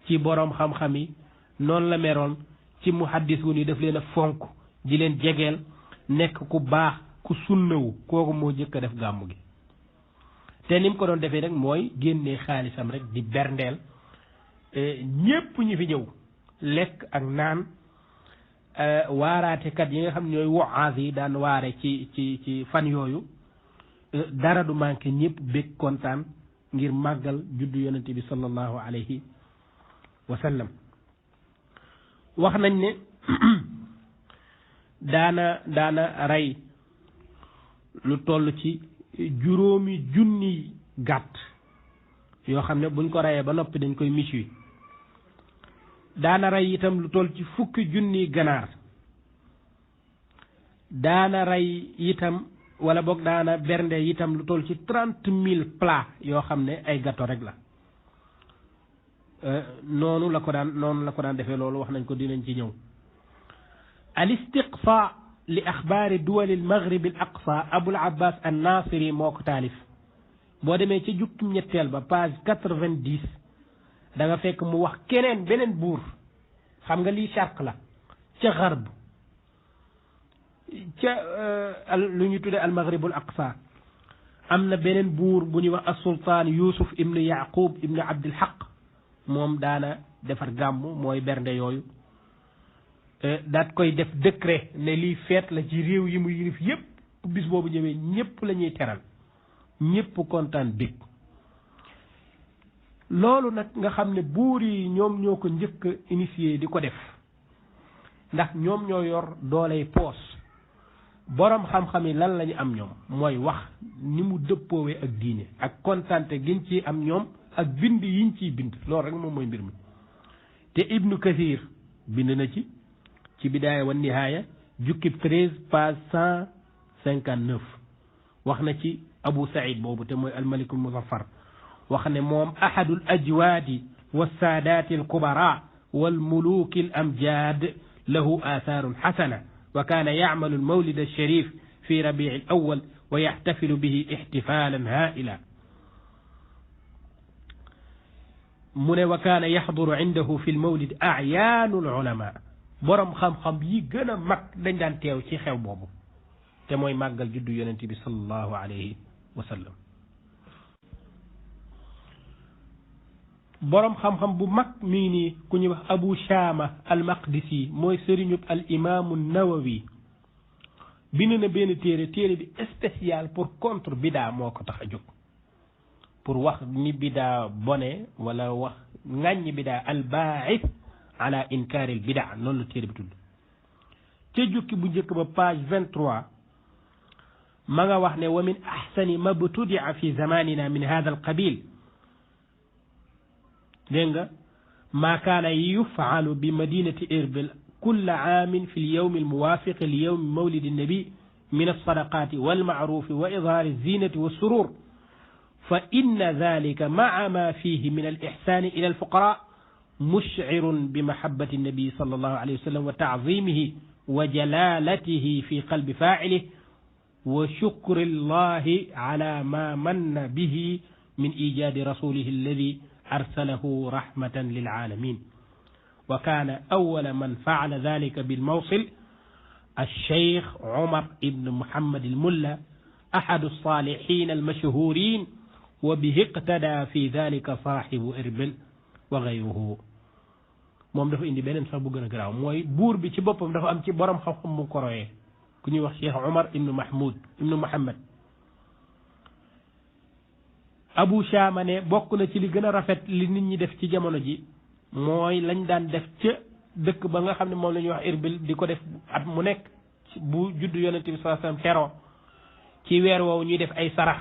ci boroom xam-xam yi noonu la meloon ci muhaddisuun yi daf leen a fonk di leen jegeel nekk ku baax ku sunnawu kooku moo jëkk a def gàmmu gi te ni mu ko doon defee rek mooy génnee xaalisam rek di berndeel ñépp ñi fi ñëw lekk ak naan waaraatekat yi nga xam ne ñooy waaz yi daan waare ci fan yooyu dara du manqué ñëpp bég kontaan ngir màggal juddu yonente bi sallallahu alayhi wa sallam wax nañ ne daana rey lu toll ci 5,000 gàtt yoo xam ne buñ ko reyee ba noppi dañ koy miche daana rey itam lu toll ci 10,000 ganaar daana rey itam wala boog daana bernde itam lu toll ci 30,000 plats yoo xam ne ay gâteau rek la noonu la ko daan defee loolu wax nañ ko dinañ ci ñëw al istiqsa li axbaari duwali al maghrib al aqsa abul abbas an nasiri moo ko taalif boo demee ca jukkim ñetteel ba page 90 da nga fekk mu wax beneen buur xam nga lii charq la ca garb ca lu ñu tuddee al maghrib al aqsa am na beneen buur bu ñuy wax as sultaan yusuf ibnu yaqub ibnu abdil haq moom daana defar gàmmu mooy bernde yooyu daat koy def décret ne lii feet la ci réew yi mu yilif yépp bis boobu ñëwee ñépp la ñuy teral ñépp kontaan bég loolu nag nga xam ne buur yi ñoom ñoo ko njëkk a initié di ko def ndax ñoom ñoo yor dooley poos boroom xam-xam yi lan la ñu am ñoom mooy wax ni mu dëppoowee ak diine ak kontaante giñ ci am ñoom ak bind yiñ ciy bind loolu rek moom mooy mbir mi te ibnu kathir bind na ci bidaaya wa nihaaya jukkib 13 page 159 wax na ci abu saïd boobu te mooy almalikul muzaffar wax ne moom ahadul ajwaadi wassaadaati alkubara walmuluki al amjad lahu athaarun xasana wa kaana yacmalu almawlid alsharif fi rabici al awal wa yaxtafilu bihi ixtifaalan haa'ila mu ne wa kaana yaxduru indahu fi lmawlid acyaanu alulama borom xam-xam yi gën a mag dañ daan teew ci xew boobu te mooy màggal juddu yonente bi sallallahu alayhi wa sallam borom xam-xam bu mag mii nii ku ñuy wax abu shama al maqdisi mooy sëriñub al imaamu nawawi bind na benn téere bi spécial pour contre bidaa moo ko tax a jóg pour wax ni bidaa bone wala wax ŋàññi bidaa al baa'ith ala inkaari al bidaa noonu la téere bi tudd ca jukki bu njëkk ba page 23 ma nga wax ne wa min ahsani ma btudia fi zamanina min hada al qabil dégg nga ma kaana yufalu bi madinati Irbil kulla aamin fi lyawmi almuwafiqi li yawmi mawlidi nnabi min alsadaqati walmacrufi wa idhaari alzinati walsurur fa inna dhalika maca ma fihi min alixsani ila alfuqara mushcirun bi mahabati nnabi sallallahu alayhi wa sallam wa taczimihi wa jalalatihi fi qalbi faacilihi wa shukri llahi ala ma manna bihi min ijaadi rasulihi alladi arsalahu rahmatan lilalamin wa kaana awwala man faala dalika bilmawsil alcheikh Omar ibn Muhammad al-Mulla ahadu alsalihin almashhurin wa bihi iqtada fi dalika saahibu Irbil wa gayruhu moom dafa indi beneen sax bu gën a garaaw mooy buur bi ci boppam dafa am ci borom xam-xam bu ko royee ku ñuy wax cheikh Omar ibn Muhammad Abu Shama ne bokk na ci li gën a rafet li nit ñi def ci jamono ji mooy lañ daan def ca dëkk ba nga xam ne moom la ñuy wax Irbil di ko def at mu nekk bu juddu yonente bi sallallahu alayhi wasallam teroo ci weer woowu ñuy def ay sarax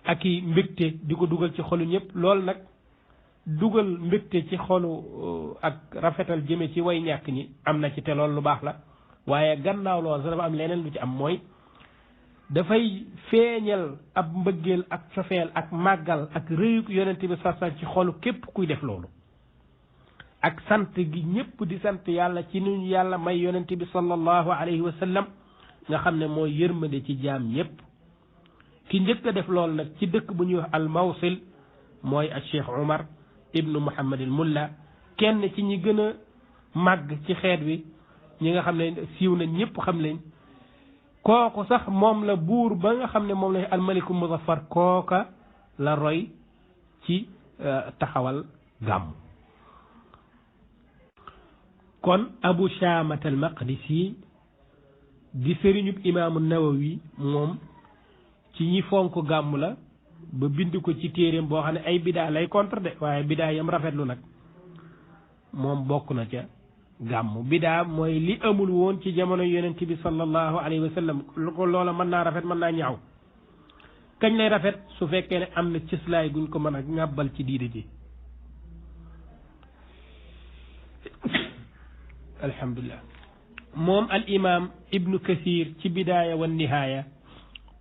ak i mbégte di ko dugal ci xolu ñëpp loolu nag dugal mbégte ci xolu ak rafetal jëme ci way ñàkk ñi am na ci te loolu lu baax la waaye gannaaw loolu sax dafa am leneen lu ci am mooy dafay feeñal ab mbëggeel ak cofeel ak màggal ak rëyuk yonente bi sassan ci xolu képp kuy def loolu ak sant gi ñëpp di sant yàlla ci nu yàlla may yonente bi sallallahu alayhi wa sallam nga xam ne mooy yërmande ci jaam ñëpp ki njëkk a def loolu nag ci dëkk bu ñuy wax al mawsil mooy al cheikh Omar ibnu Muhammad al Mulla kenn ci ñi gën a màgg ci xeet wi ñi nga xam ne siiw nañ ñëpp xam leen kooku sax moom la buur ba nga xam ne moom la almaliku muzaffar kooka la roy ci taxawal gàmm. kon Abu Shaamat al Maqdisi di sëriñub imaamu Nawawi moom ci ñi fonk gàmm la ba bind ko ci téeréem boo xam ne ay bidaa lay contre de waaye bidaa yam rafetlu nag moom bokk na ca gàmm. bidaa mooy li amul woon ci jamono yonent bi sallallahu alayhi wa sallam lu ko loola mën naa rafet mën naa ñaaw. kañ lay rafet su fekkee ne am na cëslaay guñ ko mën a ŋàbbal ci diide ji. alhamdulillah moom al imam ibnu kathir ci bidaaya wa nihaaya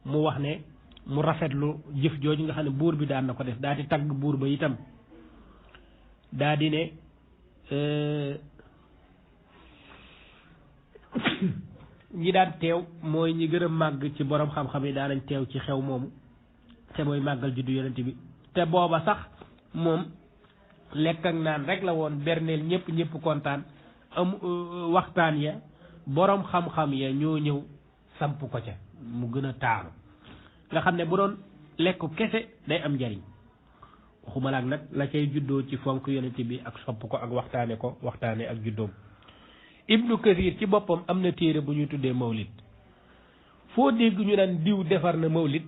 mu wax ne mu rafetlu jëf jooju nga xam ne buur bi daan na ko def daa di tagg buur ba itam daa di ne ñi daan teew mooy ñi gën a màgg ci borom xam-xam yi daan nañ teew ci xew moomu te mooy màggal juddu yonent bi te booba sax moom lekk ak naan rek la woon berneel ñëpp kontaan am waxtaan ya borom xam-xam ya ñoo ñëw samp ko ca mu gën a taaru nga xam ne bu doon lekk kese day am njariñ waxuma laak nag la cay juddoo ci fonk yonent bi ak sopp ko ak waxtaane ak juddoom. Ibnu Kathir ci boppam am na téere bu ñuy tuddee mawlid foo dégg ñu naan diw defar na mawlid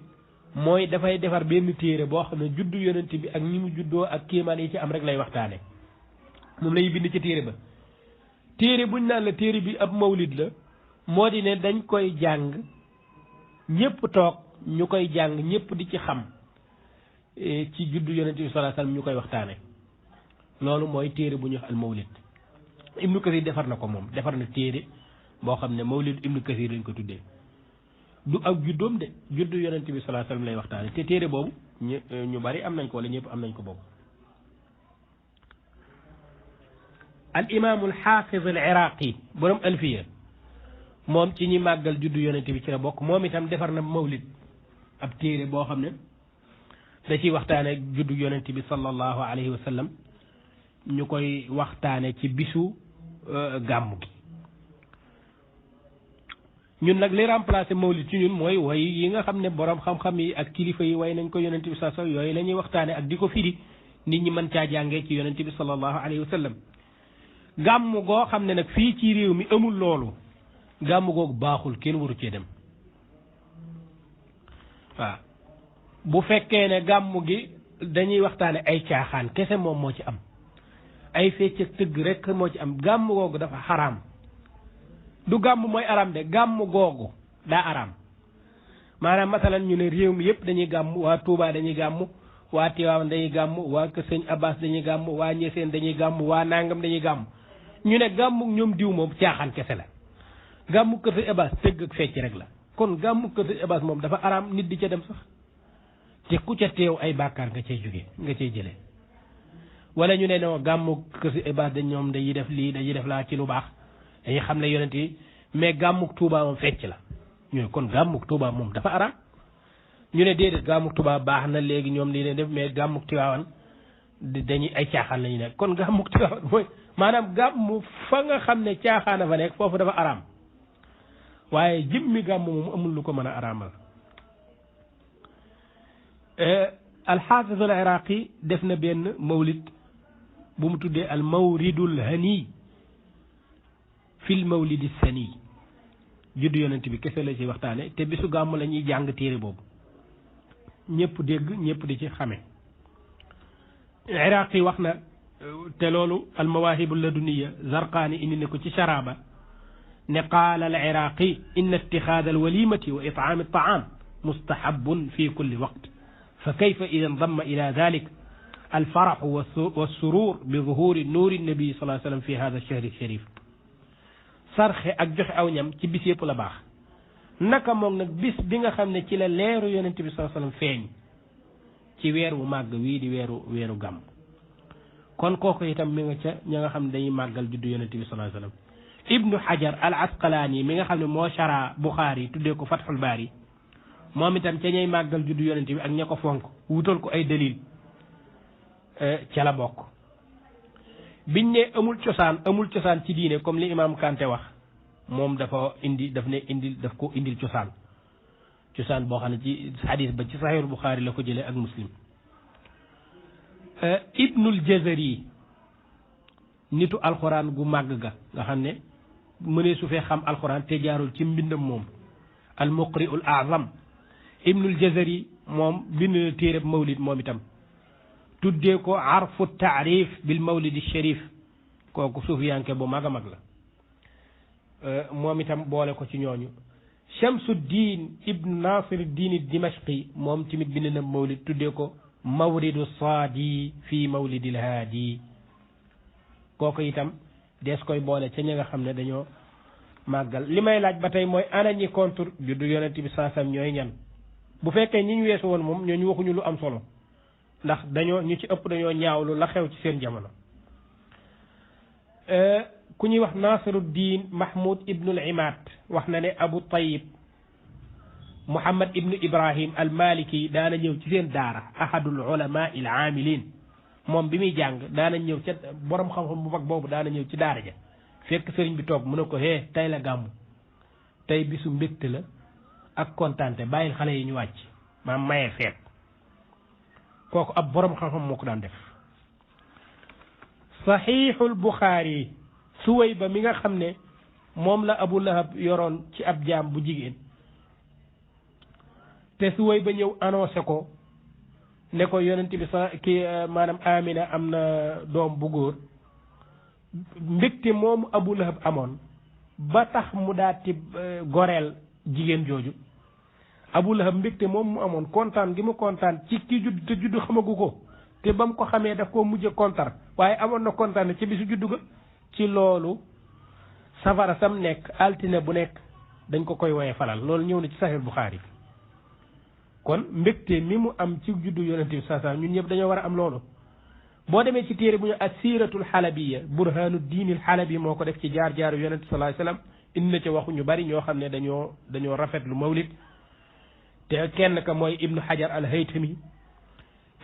mooy dafay defar benn téere boo xam ne juddu yonent bi ak ñi mu juddoo ak kéemaan yi ci am rek lay waxtaane moom lay bind ci téere ba. téere buñ naan la téere bi ab mawlid la moo di ne dañ koy jàng ñëpp toog ñu koy jàng ñëpp di ci xam ci juddu yonent bi sallallahu alayhi wasallam ñu koy waxtaane loolu mooy téere bu ñuy wax al mawlid. Ibnu Kathir defar na ko moom defar na téere boo xam ne mawlid Ibnu Kathir lañ ko tuddee du ak juddoom de juddu yonent bi sallallahu alayhi wasallam lay waxtaane te téere boobu ñu bari am nañ ko wala ñëpp am nañ ko boobu. al imaamu al xaafiz al iraqi borom alfiya moom ci ñi màggal juddu yonent bi ci la bokk moom itam defar na mawlid ab téere boo xam ne da ciy waxtaane juddu yonent bi sallallahu alayhi wa sallam ñu koy waxtaane ci bisu gàmmu gi. ñun nag li remplacé mawlid ci ñun mooy way yi nga xam ne borom xam-xam yi ak kilifa yi way nañ ko yonent bi sallallahu alayhi wa sallam yooyu la ñuy waxtaane ak di ko firi nit ñi mën caa jàngee ci yonent bi sallallahu alayhi wa sallam. gàmm goo xam ne nag fii ci réew mi amul loolu gàmm googu baaxul kenn waru cee dem waaw bu fekkee ne gàmm gi dañuy waxtaane ay caaxaan kese moom moo ci am ay fecc ak tëgg rek moo ci am gàmm googu dafa xaraam du gàmm mooy araam de gàmm googu daa araam maanaam masalan ñu ne réew mi yëpp dañuy gàmm waa Touba dañuy gàmm waa Tiwaawan dañuy gàmm waa Kër Sëñ Abbas dañuy gàmm waa Ñeseen dañuy gàmm waa Nangam dañuy gàmm ñu ne gàmmu ñoom diw moom caaxaan kese la gàmmu Kër Sëñ Abbas tëgg ak fecc rek la kon gàmmu Kër Sëñ Abbas moom dafa araam nit di ca dem sax te ku ca teew ay bàkkaar nga cay jóge nga cay jëlee wala ñu ne non gàmmu Kër Sëñ Abbas dañ ñoom dañuy def lii dañuy def laa ci lu baax dañuy xam ne yonent yi mais gàmmuk Tuuba moom fecc la ñu ne kon gàmmuk Tuuba moom dafa araam ñu ne déedéet gàmmuk Tuuba baax na léegi ñoom lii leen def mais gàmmuk Tiwaawan dañuy ay caaxaan lañu nekk kon gàmmuk Tiwaawan mooy maanaam gàmmu fa nga xam ne caaxaana fa nekk foofu dafa araam waaye jëmmi gàmm moom amul lu ko mën a araamal. alxaafiz al iraqi def na benn mawlid bu mu tuddee al mawridul hani fil mawlidi sani juddu yonent bi kese la ci waxtaane te bisu gàmm la ñuy jàng téere boobu ñëpp dégg ñëpp di ci xame. iraqi wax na te loolu al mawaahibu laduniya zarqaani indi na ko ci sharaba ne qaala al iraqi inna ittixaad al walimati wa it'aam al ta'aam mustahabun fi kulli waqt fa kayfa ida ndamma ila dalik al faraxu wa surur bi zuhuri nuuri nabi sallallahu alayhi wa sallam fi hada ash-shahr ash-sharif sarxe ak joxe aw ñam ci bis yëpp la baax naka moom nag bis bi nga xam ne ci la leeru yonent bi sallallahu alayhi wa sallam feeñ ci weer wu màgg wii di weeru gàmm kon kooku itam mi nga ca ña nga xam ne dañuy màggal juddu yonent bi sallallahu alayhi wa sallam ibnu hajar al asqalaani mi nga xam ne moo shara buxaari tuddee ko fathul baari moom itam ca ñay màggal juddu yonent bi ak ña ko fonk wutal ko ay dalil ca la bokk biñ ne amul cosaan ci diine comme li imam Kanté wax moom dafa indi daf ko indil cosaan boo xam ne ci xadis ba ci Sahihul Bukhari la ko jëlee ak Muslim. Ibnul Jazari nitu alxuraan gu màgg ga nga xam ne mënee su fee xam alxuraan te jaarul ci mbindam moom al muqri'ul a'zam Ibnul Jazari moom bind na téereb mawlid moom itam tuddee ko arfu taarif bil mawlidi sharif kooku suufiyanke bu mag a mag la moom itam boole ko ci ñooñu. Shamsuddin ibn Nasiruddin Dimashqi moom tamit bind na mawlid tuddee ko mawridu saadi fi mawlidil haadi kooku itam des koy boole ca ñi nga xam ne dañoo màggal. li may laaj ba tey mooy ana ñi contre juddu yonent bi saasam ñooy ñan bu fekkee ñi ñu weesu woon moom ñooñu waxuñu lu am solo ndax ñu ci ëpp dañoo ñaawlu la xew ci seen jamono. ku ñuy wax Nasiruddin Mahmoud ibnul Imad wax na ne Abu Tayyib Muhammad ibnu Ibrahim al Maliki daana ñëw ci seen daara ahadul ulama il amilin moom bi muy jàng daana ñëw ca borom xam-xam bu mag boobu daana ñëw ci daara ja fekk sëriñ bi toog mu ne ko tey la gàmmu tey bisu mbégte la ak kontaante bàyyil xale yi ñu wàcc maam mayee feet kooku ab borom xam-xam moo ko daan def. Sahihul Bukhari Suwayba mi nga xam ne moom la Abu Lahab yoroon ci ab jaam bu jigéen te Suwayba ñëw annoncé ko ne ko yonent bi maanaam Amina am na doom bu góor mbégte moomu Abu Lahab amoon ba tax mu daati goreel jigéen jooju Abu Lahab mbégte moom mu amoon kontaan gi mu kontaan ci ki judd te judd xamagu ko te ba mu ko xamee daf koo mujj kontar waaye amoon na kontaan ci bisu juddu ga ci loolu safara sam nekk altine bu nekk dañ ko koy woye falal loolu ñëw na ci Sahih Bukhari kon mbégte mi mu am ci juddu yonente bi saa ñun ñëpp dañoo war a am loolu. boo demee ci téere bu ñu as-siiratul xalabiya Burhanuddin al-Halabi moo ko def ci jaar-jaaru yonente sallallahu alayhi wasallam indi na ci waxu ñu bari ñoo xam ne dañoo rafetlu mawlid te kenn ka mooy Ibnu Hajar al-Haytami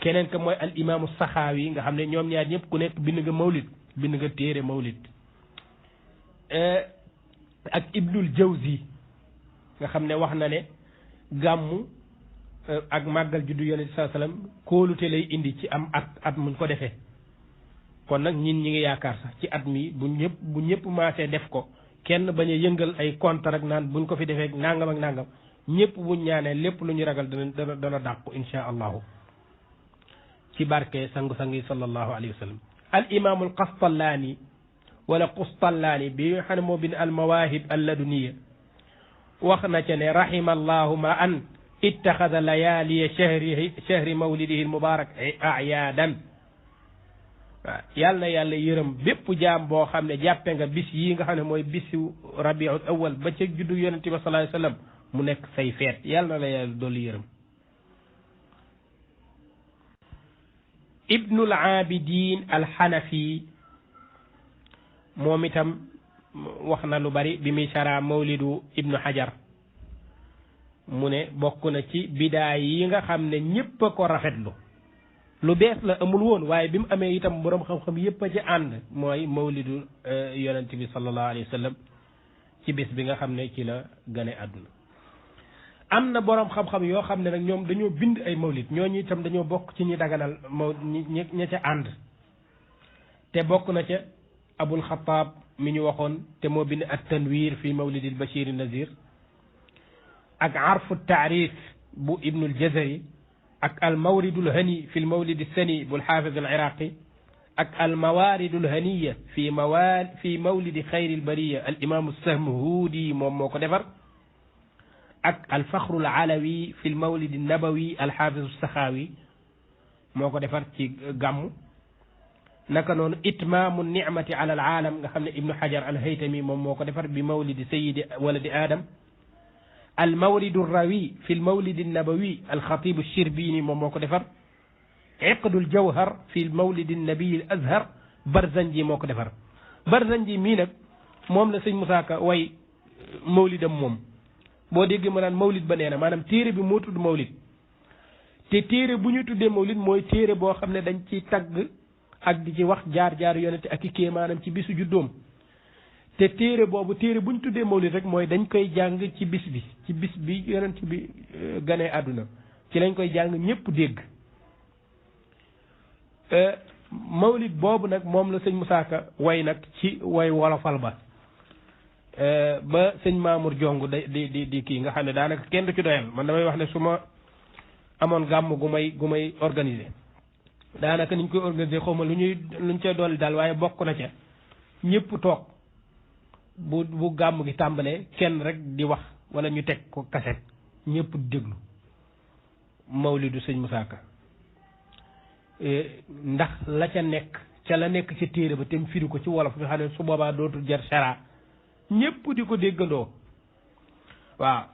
keneen ka mooy al imaamu Saxaawi nga xam ne ñoom ñaar ñëpp ku nekk bind nga mawlid bind nga téere mawlid ak Ibnul Jawzi nga xam ne wax na ne gàmmu ak màggal juddu yonent sallallahu alayhi wasallam kóolute lay indi ci am at muñ ko defee kon nag ñi ngi yaakaar sax ci at mi bu ñëpp maasee def ko kenn bañ a yëngal ay contre ak naan buñ ko fi defee nangam ak nangam ñëpp buñ ñaanee lépp lu ñu ragal dana dàqu insha allahu ci barke sangu-sang yi sallallahu alayhi wa sallam. al imaamu al Qastallaani wala Qustallaani bi nga xam ne moo bind al mawaahib al laduniya wax na ca ne rahima allahu ma an ittaxada layaaliya chahri mawlidihi al mubarak ayaadan waaw yàlla na yàlla yërëm bépp jaam boo xam ne jàppe nga bis yi nga xam ne mooy bisu rabiul awal ba ca juddu yonente ba sallallahu alayhi wa sallam mu nekk say feet yàlla na la yàlla dolli yërëm. Ibnul Abidin al-Hanafi moom itam wax na lu bari bi muy sara mawlidu Ibnu Hajar mu ne bokk na ci bidaay yi nga xam ne ñëpp a ko rafetlu lu bees la amul woon waaye bi mu amee itam boroom xam-xam yëpp a ci ànd mooy mawlidu yonent bi sallallahu alayhi wa sallam ci bis bi nga xam ne ci la gane àdduna. am na boroom xam-xam yoo xam ne nag ñoom dañoo bind ay mawlid ñooñu itam dañoo bokk ci ñi daganal ña ca ànd te bokk na ca Abul Xattaab mi ñu waxoon te moo bind at-Tanwiir fi mawlidil Bashir an-Nazir ak arfu taarif bu Ibnul Jazari ak al mawridul hani fi mawlid as-sani bu al-Hafiz al-Iraqi ak al mawaridul haniya fi mawlidi xayril bariya al imam as-Samhudi moom moo ko defar ak al faxru al alawi fi mawlid an-nabawi al hafiz as-Sakhawi moo ko defar ci gàmmu naka noonu itmaamu nicmati ala al aalam nga xam ne Ibnu Hajar al-Haytami moom moo ko defar bi mawlidi sayyidi waladi Adam al mawridu rawi fi mawlid an-nabawi al xatib ash-Shirbini moom moo ko defar iqdul jawhar fi mawlid an-nabi al-azhar Barzanji moo ko defar Barzanji mii nag moom la sëñ Moussa Ka way mawlidam moom boo déggee ma naan mawlid ba nee na maanaam téere bi moo tudd mawlid te téere bu ñu tuddee mawlid mooy téere boo xam ne dañ ci tagg ak di ci wax jaar-jaar yonente ak i kee maanaam ci bisu juddoom te téere boobu téere buñ tuddee mawlid rek mooy dañ koy jàng ci bis bi yonent bi ganee àdduna ci lañ koy jàng ñëpp dégg mawlid boobu nag moom la sëñ Moussa Ka way nag ci way wolofal ba sëñ Mamour Jong di kii nga xam ne daanaka kenn du ci doyal man damay wax ne su ma amoon gàmm gu may organiser daanaka niñ koy organiser xaw ma luñ cay dolli daal waaye bokk na ca ñëpp toog bu gàmm gi tàmbalee kenn rek di wax wala ñu teg ko kaset ñëpp déglu mawlidu sëñ Moussa Ka ndax la ca nekk ca la nekk ci téere ba te mu firi ko ci wolof nga xam ne su boobaa dootul jar sara ñëpp di ko déggandoo waaw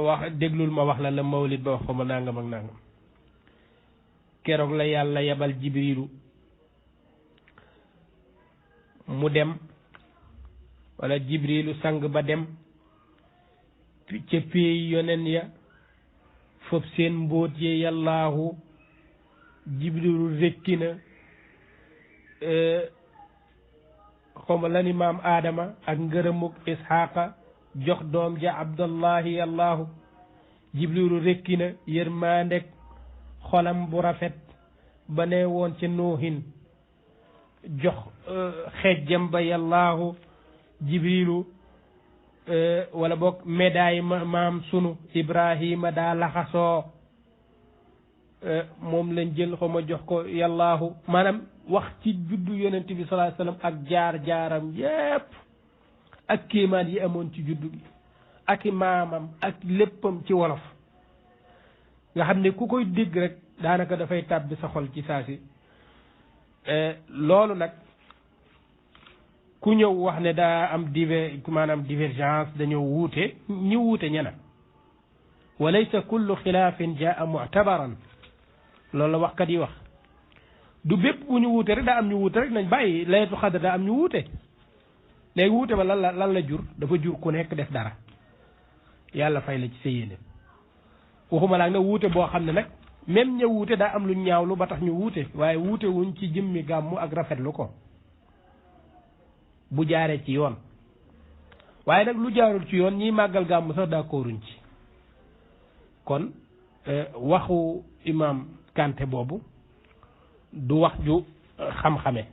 wax déglul ma wax la mawlid ba wax ko ma nangam ak nangam keroog la yàlla yebal jibrilu mu dem wala jibrilu sang ba dem ca péey yonen ya foofu seen mbóot ye yàllaahu jibrilu rekki na xawma lani maam aadama ak ngërëmuk isxaaqa jox doom ja abdallahi yàllaahu jibrilu rekki na yërmaandek xolam bu rafet ba ne woon ci nuuhin jox xejjam ba yàllaahu jibrilu wala boog médaille maam sunu ibrahima daa laxasoo moom lañ jël xaw ma jox ko yàllaahu maanaam wax ci juddu yonent bi sallallahu alayhi wasallam ak jaar-jaaram yépp ak kéemaan yi amoon ci juddu gi ak i maamam ak léppam ci wolof nga xam ne ku koy dégg rek daanaka dafay tàbbi sa xol ci saa si loolu nag ku ñëw wax ne daa am divergence dañoo wuute ñi wuute ñena wa laysa kullu xilaafin jaa mu'tabaran loolu la waxkat yi wax du bépp bu ñu wuute rek daa am ñu wuute rek nañ bàyyi laylatul xadr daa am ñu wuute léegi wuute ba lan la jur dafa jur ku nekk def dara yàlla fay la ci sa yéene waxuma laa nag wuute boo xam ne nag même ña wuute daa am lu ñaawlu ba tax ñu wuute waaye wuute wuñ ci jëmmi gàmmu ak rafetlu ko bu jaaree ci yoon waaye nag lu jaarul ci yoon ñiy màggal gàmmu sax d'accorduñ ci kon waxu imam Kanté boobu du wax ju xam-xame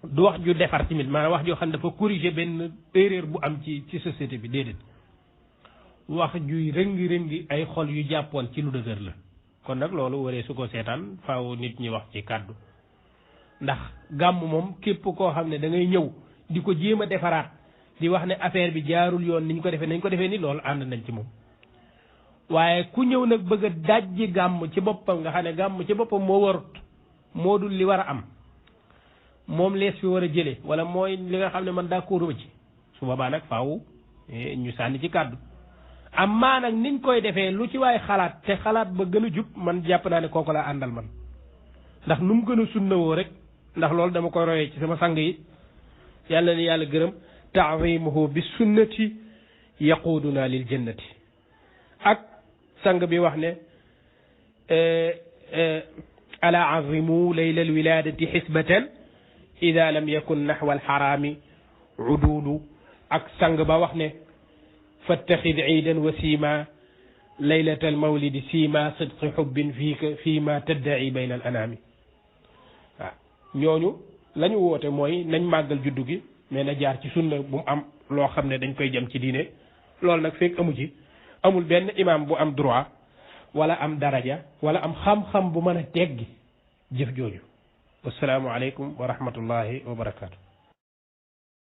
du wax ju defar tamit maanaam wax joo xam ne dafa corriger benn erreur bu am ci société bi déedéet wax juy rëngi ay xol yu jàppoon ci lu dëgër la kon nag loolu waree su ko seetaan faaw nit ñi wax ci kàddu ndax gàmm moom képp koo xam ne da ngay ñëw di ko jéem a defaraat di wax ne affaire bi jaarul yoon niñ ko defee nañ ko defee ni loolu ànd nañ ci moom waaye ku ñëw nag bëgg a dajji gàmm ci boppam nga xam ne gàmm ci boppam moo warut moo dul li war a am moom lees fi war a jëlee wala mooy li nga xam ne man d'accord ci su boobaa nag faaw ñu sànni ci kàddu amma nag niñ koy defee lu ci waay xalaat te xalaat ba gën a jub man jàpp naa ne kooku laa àndal man ndax nu mu gën a sunnawoo rek ndax loolu dama koy royee ci sama sang yi yàlla ni yàlla gërëm ta'zimuhu bi sunnati yaquduna lil jannati ak sang bi wax ne ala azimu layla alwiladati xisbatan ida lam yakun naxwa alxaraami uduulu ak sang ba wax ne fattaxid ciidan wa siima laylata almawlidi siima sidqi xubbin fiika fiima taddaci bayna al anaami waaw ñooñu la ñu woote mooy nañ màggal juddu gi mais na jaar ci sunna bu mu am loo xam ne dañ koy jëm ci diine loolu nag fekk amu ci amul benn imam bu am droit wala am daraja wala am xam-xam bu mën a teggi jëf jooju wassalaamu aleykum wa rahmatullahi wa barakaatu